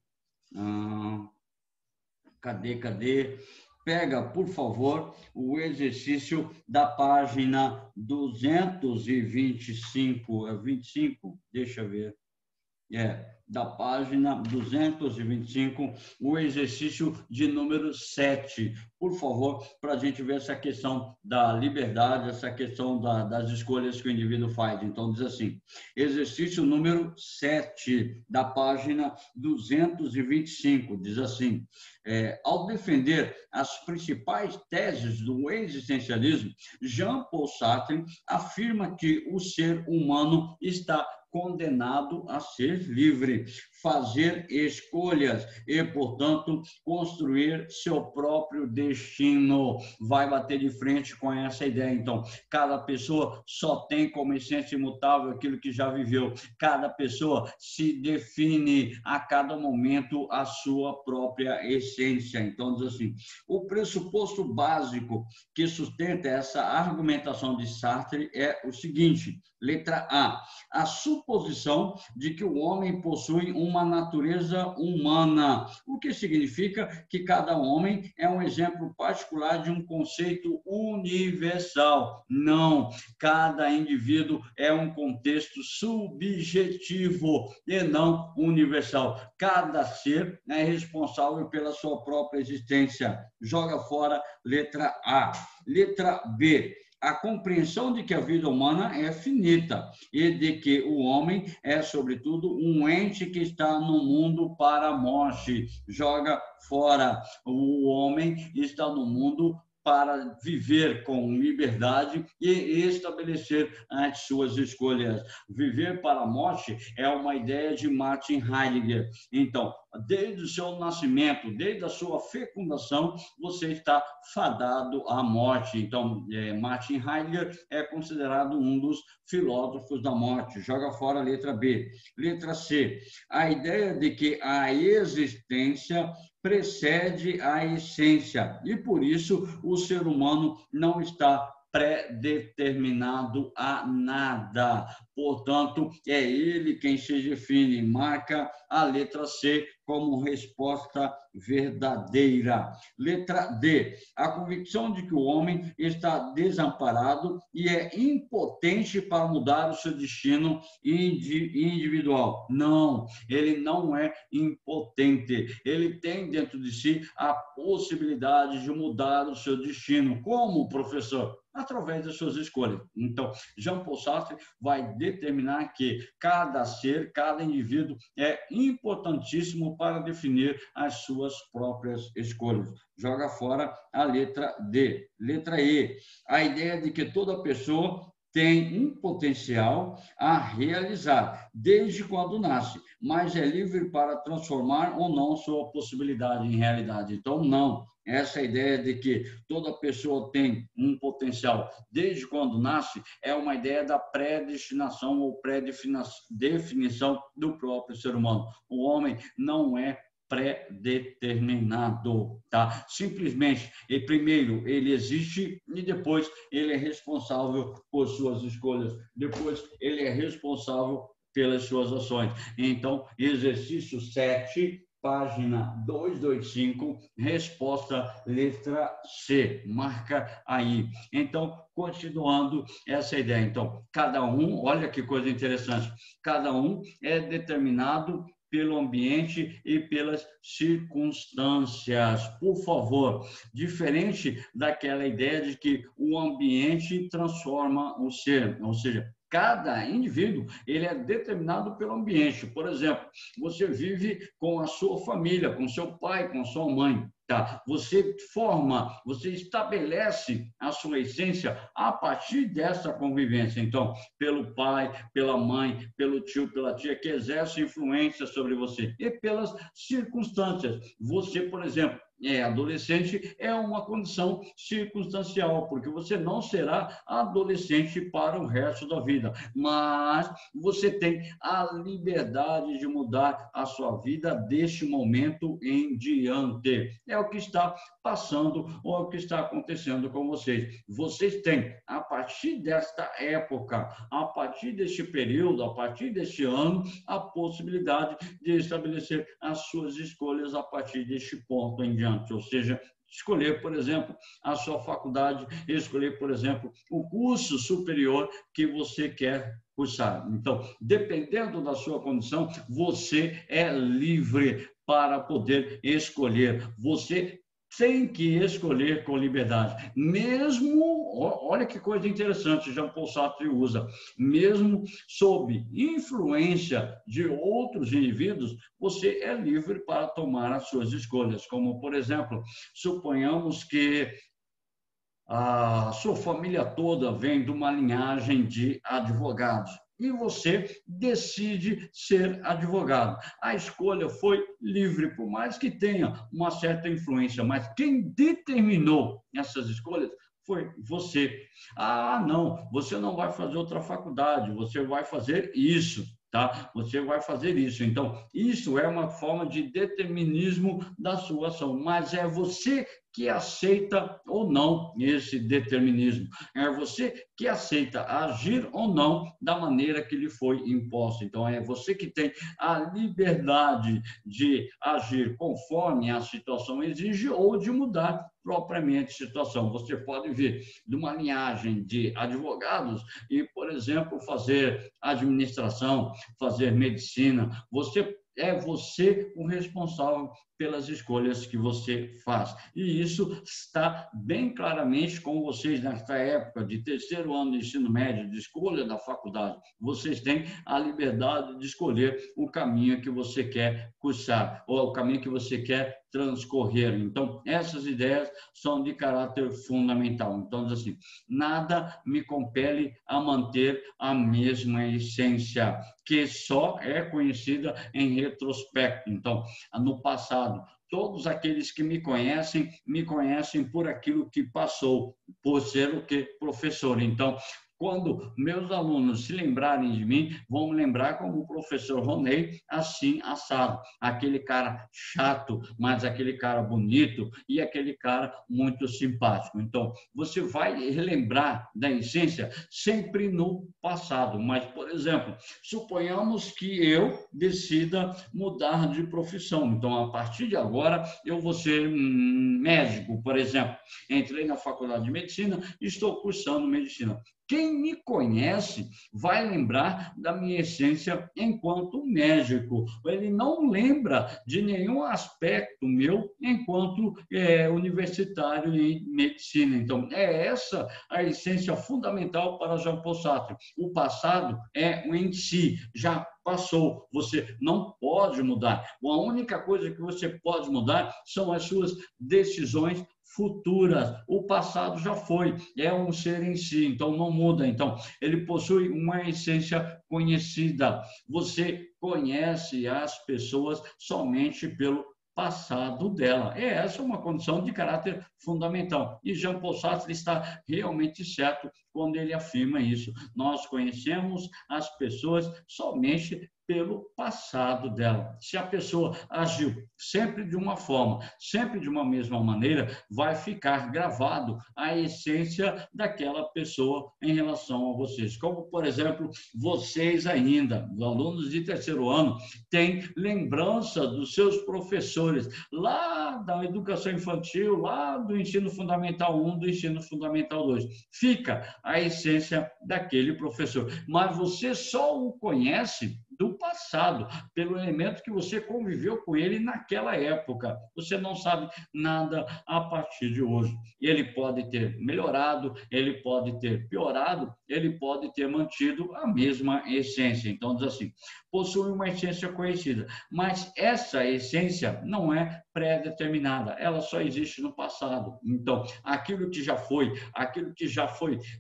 Cadê? Pega, por favor, o exercício da página 225. É 25? Deixa eu ver. Da página 225, o exercício de número 7. Por favor, para a gente ver essa questão da liberdade, essa questão das escolhas que o indivíduo faz. Então, diz assim, exercício número 7, da página 225, diz assim, ao defender as principais teses do existencialismo, Jean-Paul Sartre afirma que o ser humano está condenado a ser livre, fazer escolhas e, portanto, construir seu próprio destino. Vai bater de frente com essa ideia. Então, cada pessoa só tem como essência imutável aquilo que já viveu. Cada pessoa se define a cada momento a sua própria essência. Então, diz assim, o pressuposto básico que sustenta essa argumentação de Sartre é o seguinte, letra A suposição de que o homem possui uma natureza humana, o que significa que cada homem é um exemplo particular de um conceito universal. Não, cada indivíduo é um contexto subjetivo e não universal. Cada ser é responsável pela sua própria existência. Joga fora letra A. Letra B. A compreensão de que a vida humana é finita e de que o homem é, sobretudo, um ente que está no mundo para a morte. Joga fora. O homem está no mundo para viver com liberdade e estabelecer as suas escolhas. Viver para a morte é uma ideia de Martin Heidegger. Então, desde o seu nascimento, desde a sua fecundação, você está fadado à morte. Então, Martin Heidegger é considerado um dos filósofos da morte. Joga fora a letra B. Letra C. A ideia de que a existência precede a essência e, por isso, o ser humano não está pré-determinado a nada. Portanto, é ele quem se define, marca a letra C como resposta verdadeira. Letra D. A convicção de que o homem está desamparado e é impotente para mudar o seu destino individual. Não, ele não é impotente. Ele tem dentro de si a possibilidade de mudar o seu destino. Como, professor? Através das suas escolhas. Então, Jean-Paul Sartre vai determinar que cada ser, cada indivíduo é importantíssimo para definir as suas próprias escolhas. Joga fora a letra D. Letra E, a ideia de que toda pessoa tem um potencial a realizar, desde quando nasce, mas é livre para transformar ou não sua possibilidade em realidade. Então, não. Essa ideia de que toda pessoa tem um potencial desde quando nasce é uma ideia da predestinação ou pré-definição do próprio ser humano. O homem não é pré-determinado, tá? Simplesmente, primeiro ele existe e depois ele é responsável por suas escolhas, depois ele é responsável pelas suas ações. Então, exercício 7, página 225, resposta letra C, marca aí. Então, continuando essa ideia. Então, cada um, olha que coisa interessante, cada um é determinado pelo ambiente e pelas circunstâncias. Por favor, diferente daquela ideia de que o ambiente transforma o ser, ou seja, cada indivíduo ele é determinado pelo ambiente. Por exemplo, você vive com a sua família, com seu pai, com sua mãe. Tá? Você forma, você estabelece a sua essência a partir dessa convivência. Então, pelo pai, pela mãe, pelo tio, pela tia, que exerce influência sobre você. E pelas circunstâncias. Você, por exemplo, adolescente é uma condição circunstancial, porque você não será adolescente para o resto da vida, mas você tem a liberdade de mudar a sua vida deste momento em diante. É o que está passando ou é o que está acontecendo com vocês. Vocês têm, a partir desta época, a partir deste período, a partir deste ano, a possibilidade de estabelecer as suas escolhas a partir deste ponto em diante. Ou seja, escolher, por exemplo, a sua faculdade, escolher, por exemplo, o curso superior que você quer cursar. Então, dependendo da sua condição, você é livre para poder escolher. Você tem que escolher com liberdade. Mesmo, olha que coisa interessante, Jean Paul Sartre usa, mesmo sob influência de outros indivíduos, você é livre para tomar as suas escolhas. Como, por exemplo, suponhamos que a sua família toda vem de uma linhagem de advogados e você decide ser advogado. A escolha foi livre, por mais que tenha uma certa influência, mas quem determinou essas escolhas foi você. Ah, não, você não vai fazer outra faculdade, você vai fazer isso. Tá? Você vai fazer isso. Então, isso é uma forma de determinismo da sua ação, mas é você que aceita ou não esse determinismo. É você que aceita agir ou não da maneira que lhe foi imposta. Então, é você que tem a liberdade de agir conforme a situação exige ou de mudar propriamente a situação. Você pode vir de uma linhagem de advogados e, por exemplo, fazer administração, fazer medicina. Você o responsável pelas escolhas que você faz. E isso está bem claramente com vocês nesta época de terceiro ano de ensino médio, de escolha da faculdade. Vocês têm a liberdade de escolher o caminho que você quer cursar, ou o caminho que você quer transcorrer. Então, essas ideias são de caráter fundamental. Então, diz assim, nada me compele a manter a mesma essência, que só é conhecida em retrospecto. Então, no passado, todos aqueles que me conhecem por aquilo que passou, por ser o que? Professor. Então, quando meus alunos se lembrarem de mim, vão me lembrar como o professor Ronei, assim, assado. Aquele cara chato, mas aquele cara bonito e aquele cara muito simpático. Então, você vai relembrar da essência sempre no passado. Mas, por exemplo, suponhamos que eu decida mudar de profissão. Então, a partir de agora, eu vou ser médico, por exemplo. Entrei na faculdade de medicina e estou cursando medicina. Quem Quem me conhece vai lembrar da minha essência enquanto médico. Ele não lembra de nenhum aspecto meu enquanto universitário em medicina. Então, é essa a essência fundamental para Jean Paul Sartre. O passado é o em si, já passou, você não pode mudar. A única coisa que você pode mudar são as suas decisões futuras. O passado já foi, é um ser em si, então não muda. Então, ele possui uma essência conhecida. Você conhece as pessoas somente pelo passado dela. Essa é uma condição de caráter fundamental. E Jean Paul Sartre está realmente certo quando ele afirma isso. Nós conhecemos as pessoas somente pelo passado dela. Se a pessoa agiu sempre de uma forma, sempre de uma mesma maneira, vai ficar gravado a essência daquela pessoa em relação a vocês. Como, por exemplo, vocês ainda, os alunos de terceiro ano, têm lembrança dos seus professores lá da educação infantil, lá do ensino fundamental 1, do ensino fundamental 2. Fica a essência daquele professor. Mas você só o conhece do passado, pelo elemento que você conviveu com ele naquela época. Você não sabe nada a partir de hoje. Ele pode ter melhorado, ele pode ter piorado, ele pode ter mantido a mesma essência. Então, diz assim, possui uma essência conhecida, mas essa essência não é pré-determinada, ela só existe no passado. Então, aquilo que já foi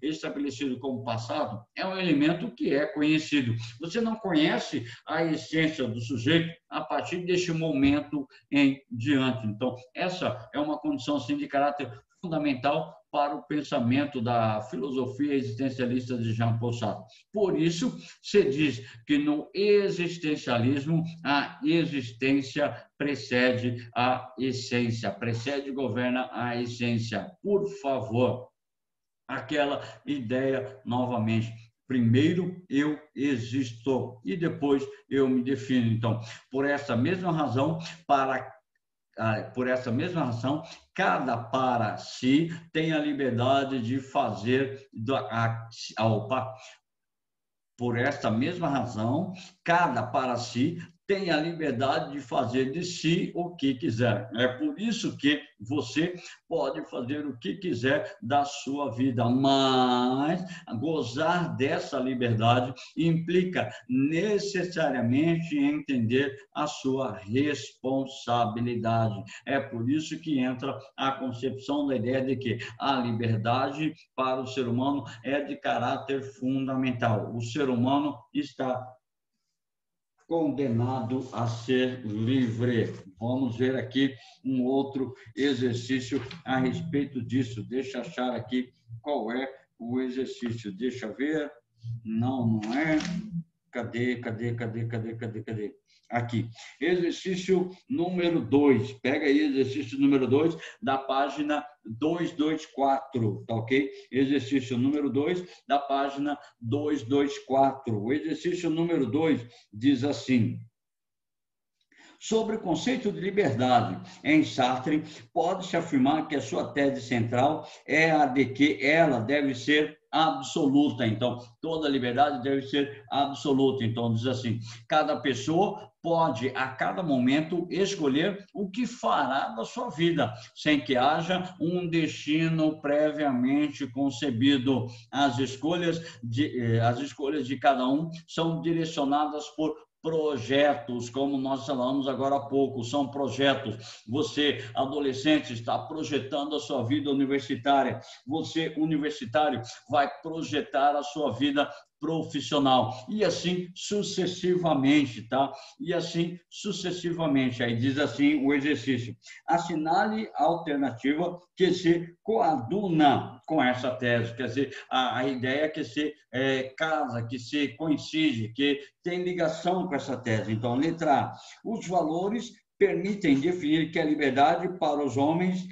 estabelecido como passado, é um elemento que é conhecido. Você não conhece a essência do sujeito a partir deste momento em diante. Então, essa é uma condição, assim, de caráter fundamental para o pensamento da filosofia existencialista de Jean Paul Sartre. Por isso, se diz que no existencialismo a existência precede a essência, precede e governa a essência. Por favor, aquela ideia novamente. Primeiro eu existo e depois eu me defino. Então, por essa mesma razão, cada para si tem a liberdade de fazer por esta mesma razão, cada para si tem a liberdade de fazer de si o que quiser. É por isso que você pode fazer o que quiser da sua vida, mas gozar dessa liberdade implica necessariamente entender a sua responsabilidade. É por isso que entra a concepção da ideia de que a liberdade para o ser humano é de caráter fundamental. O ser humano está condenado a ser livre. Vamos ver aqui um outro exercício a respeito disso. Deixa eu achar aqui qual é o exercício. Deixa eu ver. Não é. Cadê? Aqui. Exercício número 2. Pega aí exercício número 2 da página 224, tá ok? Exercício número 2 da página 224. O exercício número 2 diz assim: sobre o conceito de liberdade em Sartre, pode-se afirmar que a sua tese central é a de que ela deve ser absoluta. Então, toda liberdade deve ser absoluta. Então, diz assim, cada pessoa pode, a cada momento, escolher o que fará da sua vida, sem que haja um destino previamente concebido. As escolhas de cada um são direcionadas por projetos, como nós falamos agora há pouco, são projetos. Você, adolescente, está projetando a sua vida universitária. Você, universitário, vai projetar a sua vida profissional. E assim sucessivamente, tá? E assim sucessivamente. Aí diz assim o exercício: assinale a alternativa que se coaduna com essa tese. Quer dizer, a ideia que se casa, que se coincide, que tem ligação com essa tese. Então, letra A. Os valores permitem definir que a liberdade para os homens...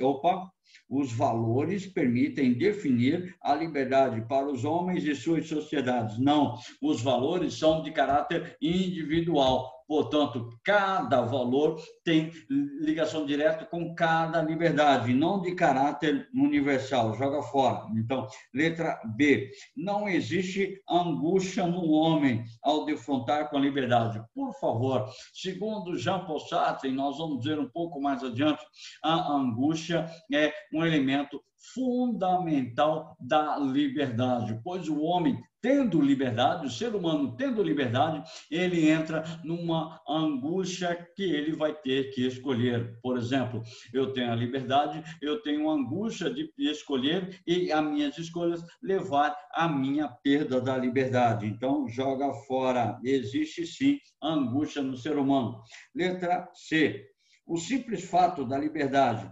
Os valores permitem definir a liberdade para os homens e suas sociedades. Não, os valores são de caráter individual. Portanto, cada valor tem ligação direta com cada liberdade, não de caráter universal. Joga fora. Então, letra B. Não existe angústia no homem ao defrontar com a liberdade. Por favor, segundo Jean Paul Sartre, nós vamos ver um pouco mais adiante, a angústia é um elemento fundamental da liberdade, pois o homem tendo liberdade, o ser humano tendo liberdade, ele entra numa angústia que ele vai ter que escolher. Por exemplo, eu tenho a liberdade, eu tenho a angústia de escolher e as minhas escolhas levar à minha perda da liberdade. Então, joga fora. Existe sim angústia no ser humano. Letra C. O simples fato da liberdade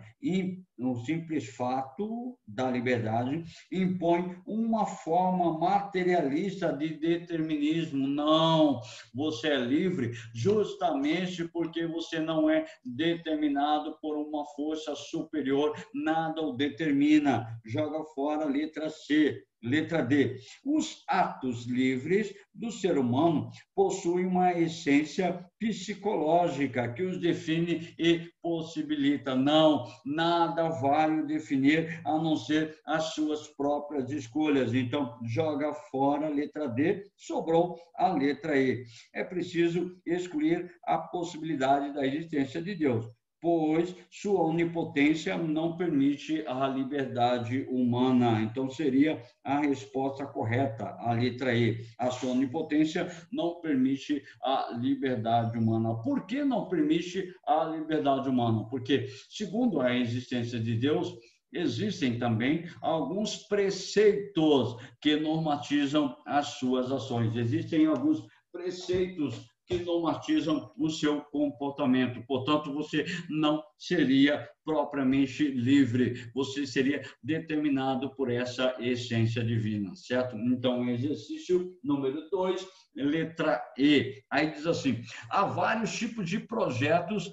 impõe uma forma materialista de determinismo. Não, você é livre justamente porque você não é determinado por uma força superior, nada o determina. Joga fora a letra C. Letra D. Os atos livres do ser humano possuem uma essência psicológica que os define e possibilita. Não, nada vai o definir a não ser as suas próprias escolhas. Então, joga fora a letra D, sobrou a letra E. É preciso excluir a possibilidade da existência de Deus, pois sua onipotência não permite a liberdade humana. Então, seria a resposta correta, a letra E. A sua onipotência não permite a liberdade humana. Por que não permite a liberdade humana? Porque, segundo a existência de Deus, existem também alguns preceitos que normatizam as suas ações. Existem alguns preceitos que normatizam o seu comportamento. Portanto, você não seria propriamente livre, você seria determinado por essa essência divina, certo? Então, exercício número 2, letra E. Aí diz assim, há vários tipos de projetos,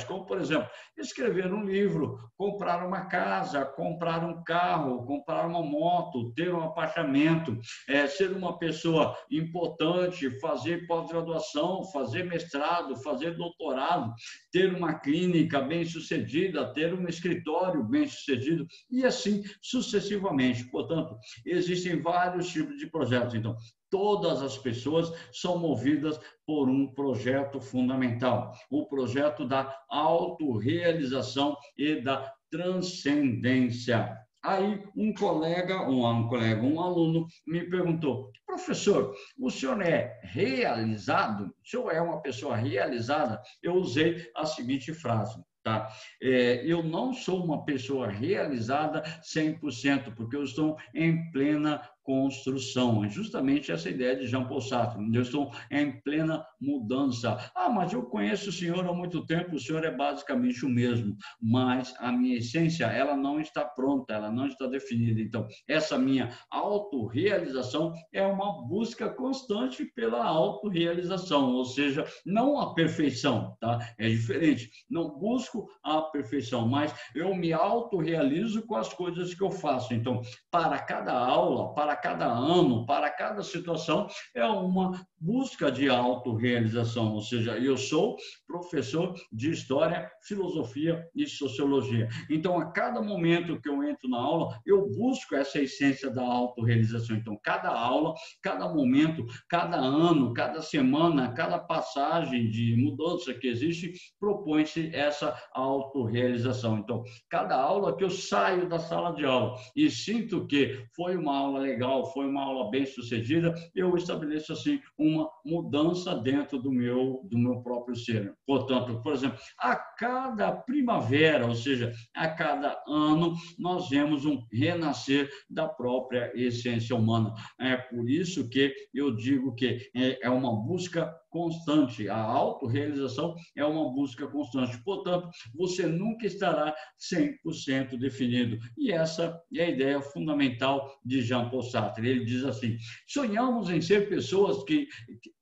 como, por exemplo, escrever um livro, comprar uma casa, comprar um carro, comprar uma moto, ter um apartamento, ser uma pessoa importante, fazer pós-graduação, fazer mestrado, fazer doutorado, ter uma clínica bem-sucedida, ter um escritório bem-sucedido e assim sucessivamente. Portanto, existem vários tipos de projetos. Então, todas as pessoas são movidas por um projeto fundamental, o projeto da autorrealização e da transcendência. Aí um aluno me perguntou, professor, o senhor é realizado? O senhor é uma pessoa realizada? Eu usei a seguinte frase, tá? Eu não sou uma pessoa realizada 100%, porque eu estou em plena construção. É justamente essa ideia de Jean Paul Sartre. Eu estou em plena mudança. Ah, mas eu conheço o senhor há muito tempo, o senhor é basicamente o mesmo, mas a minha essência, ela não está pronta, ela não está definida. Então, essa minha autorrealização é uma busca constante pela autorrealização, ou seja, não a perfeição, tá? É diferente. Não busco a perfeição, mas eu me autorrealizo com as coisas que eu faço. Então, para cada aula, para cada ano, para cada situação, é uma busca de autorrealização, ou seja, eu sou professor de História, Filosofia e Sociologia. Então, a cada momento que eu entro na aula, eu busco essa essência da autorrealização. Então, cada aula, cada momento, cada ano, cada semana, cada passagem de mudança que existe, propõe-se essa autorrealização. Então, cada aula que eu saio da sala de aula e sinto que foi uma aula legal, foi uma aula bem-sucedida, eu estabeleço, assim, uma mudança dentro do meu próprio ser. Portanto, por exemplo, a cada primavera, ou seja, a cada ano, nós vemos um renascer da própria essência humana. É por isso que eu digo que é uma busca constante. A autorrealização é uma busca constante. Portanto, você nunca estará 100% definido. E essa é a ideia fundamental de Jean Paul Sartre. Ele diz assim, sonhamos em ser pessoas que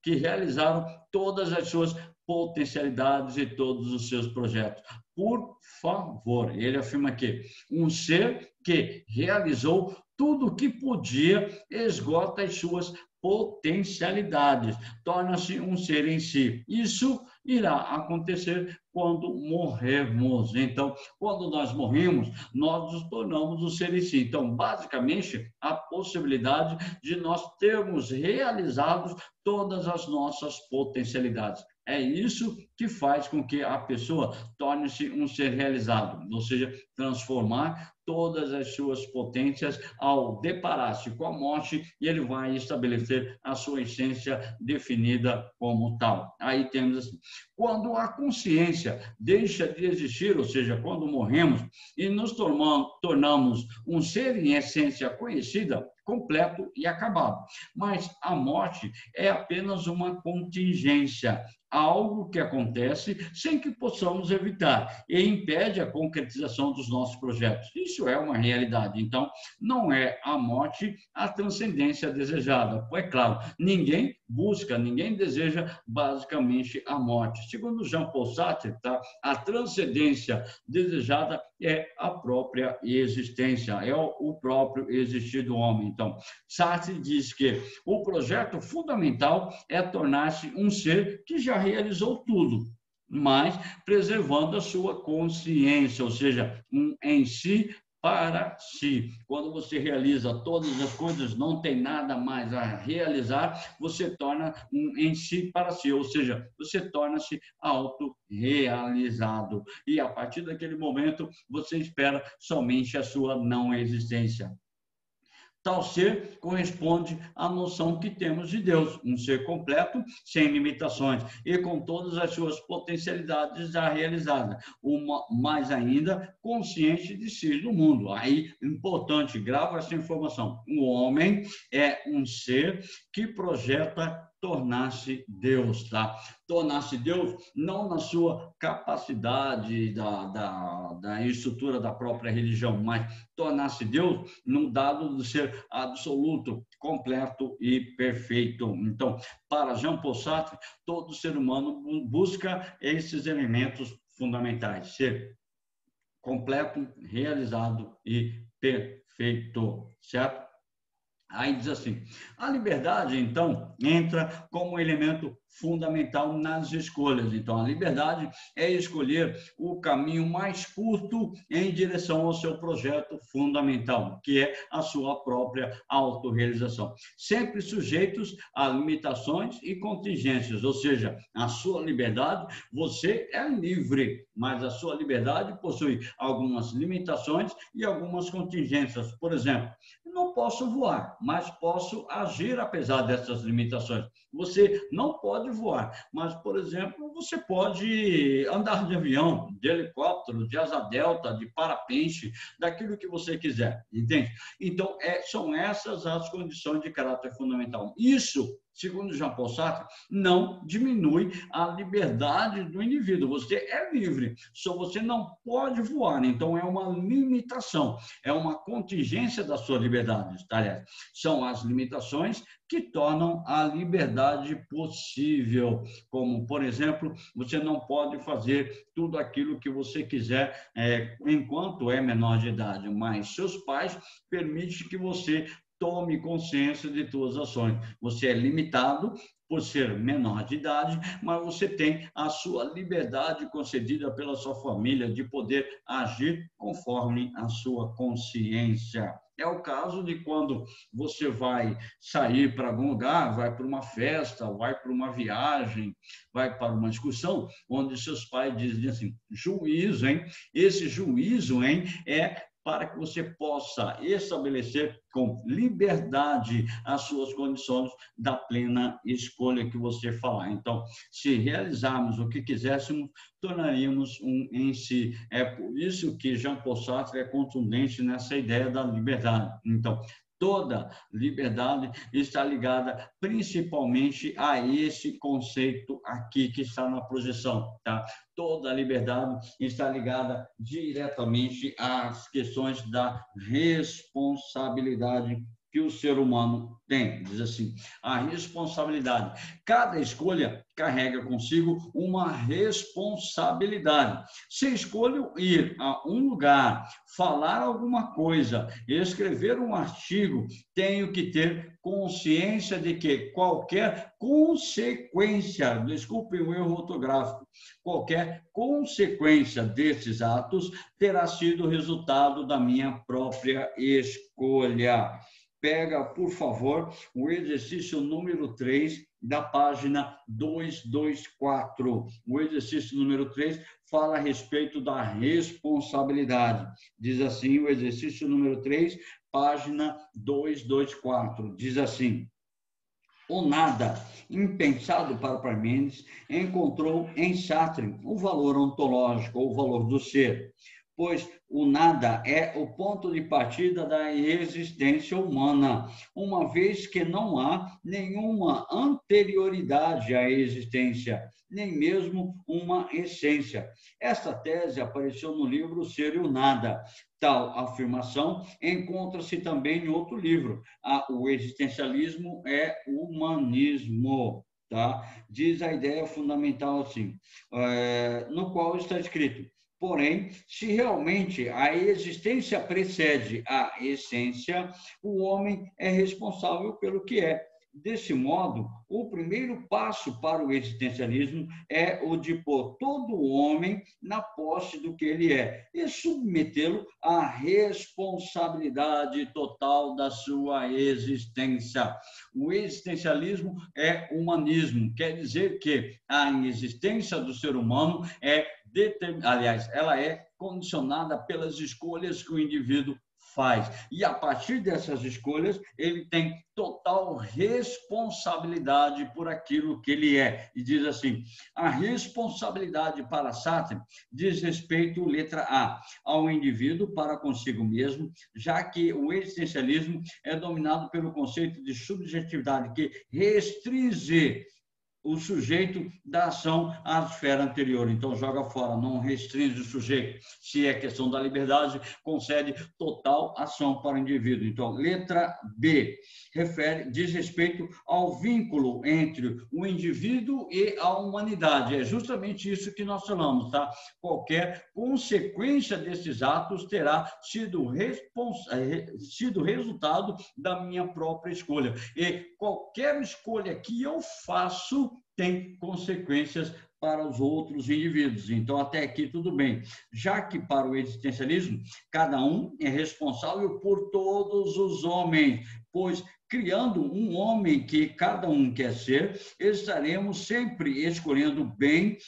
realizaram todas as suas potencialidades e todos os seus projetos. Por favor, ele afirma que um ser que realizou tudo o que podia esgota as suas potencialidades, torna-se um ser em si. Isso irá acontecer quando morrermos. Então, quando nós morremos, nós nos tornamos um ser em si. Então, basicamente, a possibilidade de nós termos realizado todas as nossas potencialidades. É isso que faz com que a pessoa torne-se um ser realizado, ou seja, transformar todas as suas potências ao deparar-se com a morte, e ele vai estabelecer a sua essência definida como tal. Aí temos assim, quando a consciência deixa de existir, ou seja, quando morremos e nos tornamos um ser em essência conhecida, completo e acabado. Mas a morte é apenas uma contingência, algo que acontece sem que possamos evitar e impede a concretização dos nossos projetos. Isso é uma realidade. Então, não é a morte a transcendência desejada. É claro, ninguém busca, ninguém deseja basicamente a morte. Segundo Jean Paul Sartre, tá? A transcendência desejada é a própria existência, é o próprio existir do homem. Então, Sartre diz que o projeto fundamental é tornar-se um ser que já realizou tudo, mas preservando a sua consciência, ou seja, um em si para si. Quando você realiza todas as coisas, não tem nada mais a realizar, você torna um em si para si, ou seja, você torna-se autorrealizado. E a partir daquele momento, você espera somente a sua não existência. Tal ser corresponde à noção que temos de Deus, um ser completo, sem limitações e com todas as suas potencialidades já realizadas, mais ainda consciente de si do mundo. Aí, importante, grava essa informação: o homem é um ser que projeta tornar-se Deus, tá? Tornar-se Deus não na sua capacidade da estrutura da própria religião, mas tornar-se Deus num dado de ser absoluto, completo e perfeito. Então, para Jean Paul Sartre, todo ser humano busca esses elementos fundamentais: ser completo, realizado e perfeito, certo? Aí diz assim, a liberdade, então, entra como elemento fundamental nas escolhas. Então, a liberdade é escolher o caminho mais curto em direção ao seu projeto fundamental, que é a sua própria autorrealização. Sempre sujeitos a limitações e contingências, ou seja, a sua liberdade, você é livre, mas a sua liberdade possui algumas limitações e algumas contingências. Por exemplo, não posso voar, mas posso agir apesar dessas limitações. Você não pode voar, mas, por exemplo, você pode andar de avião, de helicóptero, de asa delta, de parapente, daquilo que você quiser, entende? Então, são essas as condições de caráter fundamental. Isso, segundo Jean Paul Sartre, não diminui a liberdade do indivíduo. Você é livre, só você não pode voar. Então, é uma limitação, é uma contingência da sua liberdade. Aliás, são as limitações que tornam a liberdade possível. Como, por exemplo, você não pode fazer tudo aquilo que você quiser enquanto é menor de idade, mas seus pais permitem que você tome consciência de suas ações. Você é limitado por ser menor de idade, mas você tem a sua liberdade concedida pela sua família de poder agir conforme a sua consciência. É o caso de quando você vai sair para algum lugar, vai para uma festa, vai para uma viagem, vai para uma excursão, onde seus pais dizem assim, juízo, hein? Esse juízo, hein, é para que você possa estabelecer com liberdade as suas condições da plena escolha que você falar. Então, se realizarmos o que quiséssemos, tornaríamos um em si. É por isso que Jean Paul Sartre é contundente nessa ideia da liberdade. Então, toda liberdade está ligada principalmente a esse conceito aqui que está na projeção, tá? Toda liberdade está ligada diretamente às questões da responsabilidade que o ser humano tem. Diz assim, a responsabilidade. Cada escolha carrega consigo uma responsabilidade. Se escolho ir a um lugar, falar alguma coisa, escrever um artigo, tenho que ter consciência de que qualquer consequência, desculpe o erro ortográfico, qualquer consequência desses atos terá sido resultado da minha própria escolha. Pega, por favor, o exercício número 3 da página 224. O exercício número 3 fala a respeito da responsabilidade. Diz assim, o exercício número 3, página 224. Diz assim: o nada, impensado para Parmênides, encontrou em Sartre o valor ontológico, ou o valor do ser, pois o nada é o ponto de partida da existência humana, uma vez que não há nenhuma anterioridade à existência, nem mesmo uma essência. Esta tese apareceu no livro O Ser e o Nada. Tal afirmação encontra-se também em outro livro, O Existencialismo é Humanismo. Tá? Diz a ideia fundamental assim, no qual está escrito: porém, se realmente a existência precede a essência, o homem é responsável pelo que é. Desse modo, o primeiro passo para o existencialismo é o de pôr todo o homem na posse do que ele é e submetê-lo à responsabilidade total da sua existência. O existencialismo é humanismo, quer dizer que a existência do ser humano ela é condicionada pelas escolhas que o indivíduo faz. E a partir dessas escolhas, ele tem total responsabilidade por aquilo que ele é. E diz assim, a responsabilidade para Sartre diz respeito, letra A, ao indivíduo para consigo mesmo, já que o existencialismo é dominado pelo conceito de subjetividade que restringe o sujeito da ação à esfera anterior. Então, joga fora, não restringe o sujeito. Se é questão da liberdade, concede total ação para o indivíduo. Então, letra B, diz respeito ao vínculo entre o indivíduo e a humanidade. É justamente isso que nós falamos, tá? Qualquer consequência desses atos terá sido resultado da minha própria escolha. E qualquer escolha que eu faço tem consequências para os outros indivíduos. Então, até aqui tudo bem. Já que para o existencialismo, cada um é responsável por todos os homens, pois criando um homem que cada um quer ser, estaremos sempre escolhendo o bem.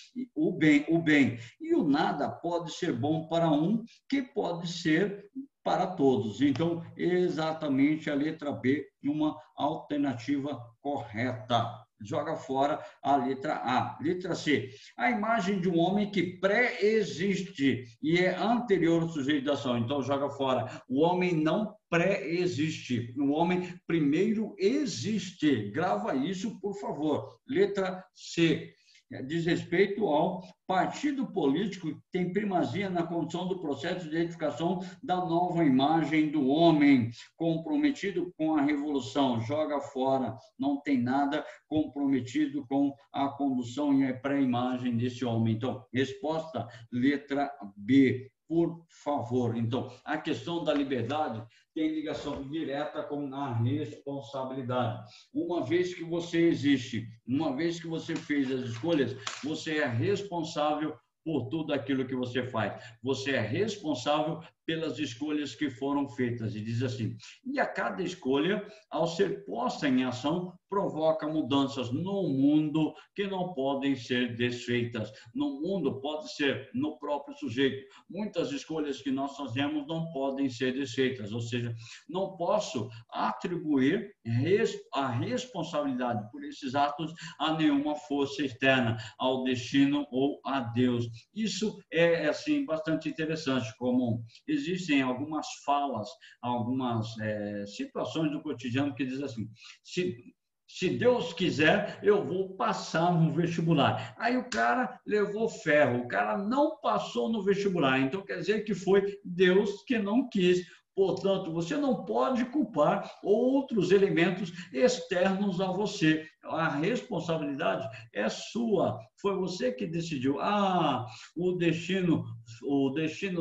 E o nada pode ser bom para um, que pode ser para todos. Então, exatamente a letra B, uma alternativa correta. Joga fora a letra A. Letra C. A imagem de um homem que pré-existe e é anterior ao sujeito da ação. Então, joga fora. O homem não pré-existe. O homem primeiro existe. Grava isso, por favor. Letra C. Diz respeito ao partido político que tem primazia na condução do processo de edificação da nova imagem do homem, comprometido com a revolução. Joga fora, não tem nada comprometido com a condução e a pré-imagem desse homem. Então, resposta, letra B, por favor. Então, a questão da liberdade tem ligação direta com a responsabilidade. Uma vez que você existe, uma vez que você fez as escolhas, você é responsável por tudo aquilo que você faz. Você é responsável pelas escolhas que foram feitas. E diz assim, e a cada escolha, ao ser posta em ação, provoca mudanças no mundo que não podem ser desfeitas. No mundo pode ser no próprio sujeito. Muitas escolhas que nós fazemos não podem ser desfeitas, ou seja, não posso atribuir a responsabilidade por esses atos a nenhuma força externa, ao destino ou a Deus. Isso é, assim, bastante interessante, como existem algumas falas, algumas situações do cotidiano que diz assim, se Deus quiser, eu vou passar no vestibular. Aí o cara levou ferro, o cara não passou no vestibular. Então, quer dizer que foi Deus que não quis. Portanto, você não pode culpar outros elementos externos a você. A responsabilidade é sua. Foi você que decidiu. O destino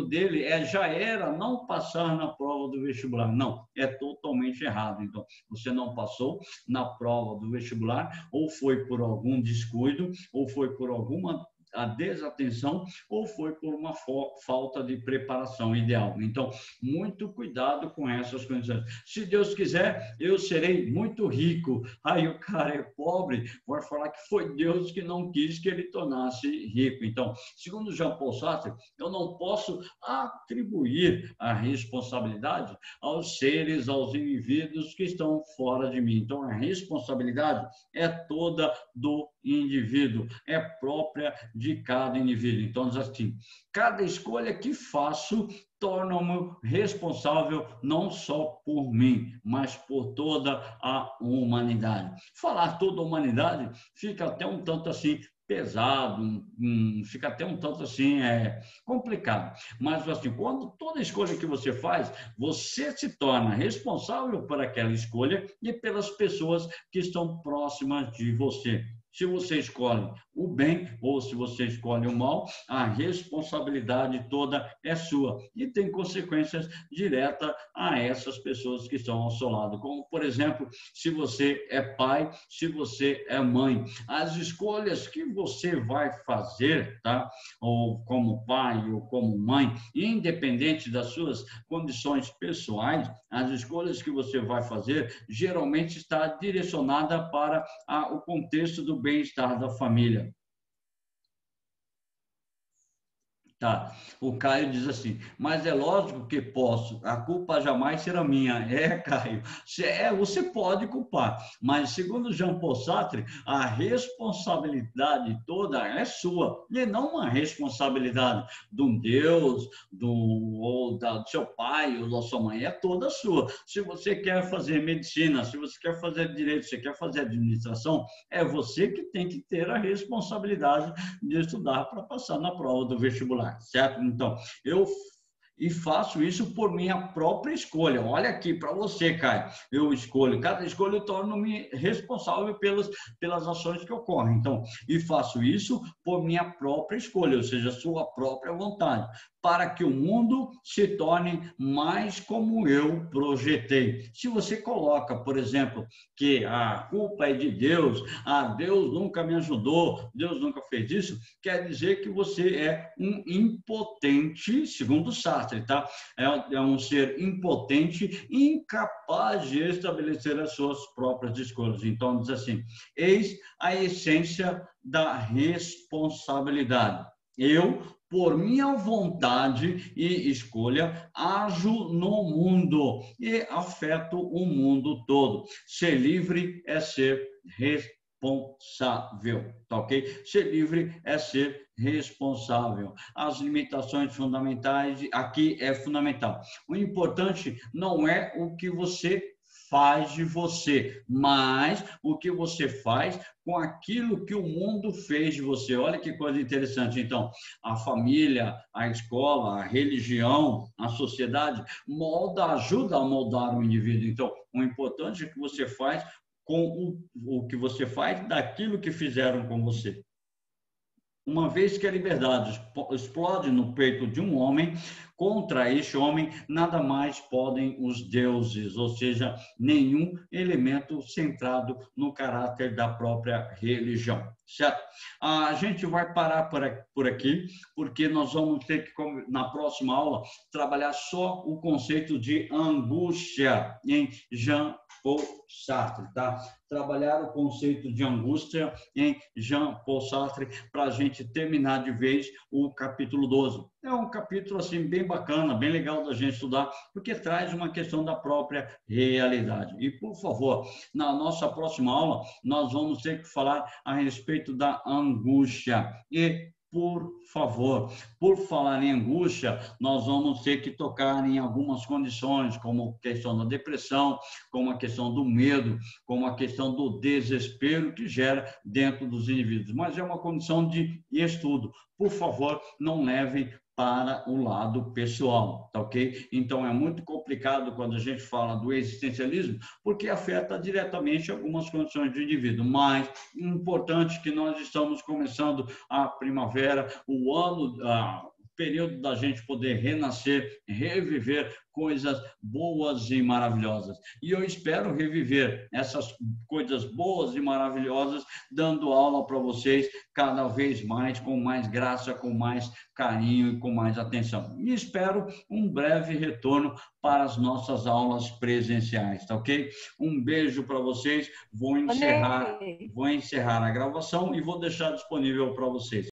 dele já era não passar na prova do vestibular. Não, é totalmente errado. Então, você não passou na prova do vestibular, ou foi por algum descuido, ou foi por alguma a desatenção, ou foi por uma falta de preparação ideal. Então, muito cuidado com essas condições. Se Deus quiser, eu serei muito rico. Aí o cara é pobre, vai falar que foi Deus que não quis que ele tornasse rico. Então, segundo Jean Paul Sartre, eu não posso atribuir a responsabilidade aos seres, aos indivíduos que estão fora de mim. Então, a responsabilidade é toda do indivíduo, é própria de cada indivíduo. Então, assim, cada escolha que faço torna-me responsável não só por mim, mas por toda a humanidade. Falar toda a humanidade fica até um tanto assim pesado, fica até um tanto assim complicado. Mas assim, quando toda escolha que você faz, você se torna responsável por aquela escolha e pelas pessoas que estão próximas de você. Se você escolhe o bem ou se você escolhe o mal, a responsabilidade toda é sua e tem consequências diretas a essas pessoas que estão ao seu lado. Como, por exemplo, se você é pai, se você é mãe, as escolhas que você vai fazer, tá? Ou como pai ou como mãe, independente das suas condições pessoais, as escolhas que você vai fazer geralmente está direcionada para o contexto do bem-estar da família. Tá. O Caio diz assim, mas é lógico que posso, a culpa jamais será minha. Caio, você pode culpar, mas segundo Jean Paul Sartre, a responsabilidade toda é sua, e não uma responsabilidade de um Deus, do seu pai ou da sua mãe, é toda sua. Se você quer fazer medicina, se você quer fazer direito, se você quer fazer administração, é você que tem que ter a responsabilidade de estudar para passar na prova do vestibular. Certo? Então, eu faço isso por minha própria escolha. Olha aqui para você, Caio. Eu escolho, cada escolha eu torno-me responsável pelas ações que ocorrem. Então, e faço isso por minha própria escolha, ou seja, sua própria vontade, para que o mundo se torne mais como eu projetei. Se você coloca, por exemplo, que a culpa é de Deus, Deus nunca me ajudou, Deus nunca fez isso, quer dizer que você é um impotente, segundo Sartre, tá? É um ser impotente, incapaz de estabelecer as suas próprias escolhas. Então, diz assim, eis a essência da responsabilidade. Eu, por minha vontade e escolha, ajo no mundo e afeto o mundo todo. Ser livre é ser responsável, tá ok? Ser livre é ser responsável. As limitações fundamentais, aqui é fundamental. O importante não é o que você faz de você, mas o que você faz com aquilo que o mundo fez de você. Olha que coisa interessante. Então, a família, a escola, a religião, a sociedade ajuda a moldar o indivíduo. Então, o importante é que você faz com o que você faz daquilo que fizeram com você. Uma vez que a liberdade explode no peito de um homem, contra este homem nada mais podem os deuses, ou seja, nenhum elemento centrado no caráter da própria religião, certo? A gente vai parar por aqui, porque nós vamos ter que, na próxima aula, trabalhar só o conceito de angústia em Jean Paul Sartre, tá? Trabalhar o conceito de angústia em Jean Paul Sartre para a gente terminar de vez o capítulo 12. É um capítulo assim bem bacana, bem legal da gente estudar, porque traz uma questão da própria realidade. E, por favor, na nossa próxima aula, nós vamos ter que falar a respeito da angústia. E, por favor, por falar em angústia, nós vamos ter que tocar em algumas condições, como a questão da depressão, como a questão do medo, como a questão do desespero que gera dentro dos indivíduos. Mas é uma condição de estudo. Por favor, não levem para o lado pessoal, tá ok? Então, é muito complicado quando a gente fala do existencialismo, porque afeta diretamente algumas condições do indivíduo, mas importante que nós estamos começando a primavera, o ano, o período da gente poder renascer, reviver coisas boas e maravilhosas. E eu espero reviver essas coisas boas e maravilhosas, dando aula para vocês cada vez mais, com mais graça, com mais carinho e com mais atenção. E espero um breve retorno para as nossas aulas presenciais, tá ok? Um beijo para vocês. Vou encerrar a gravação e vou deixar disponível para vocês.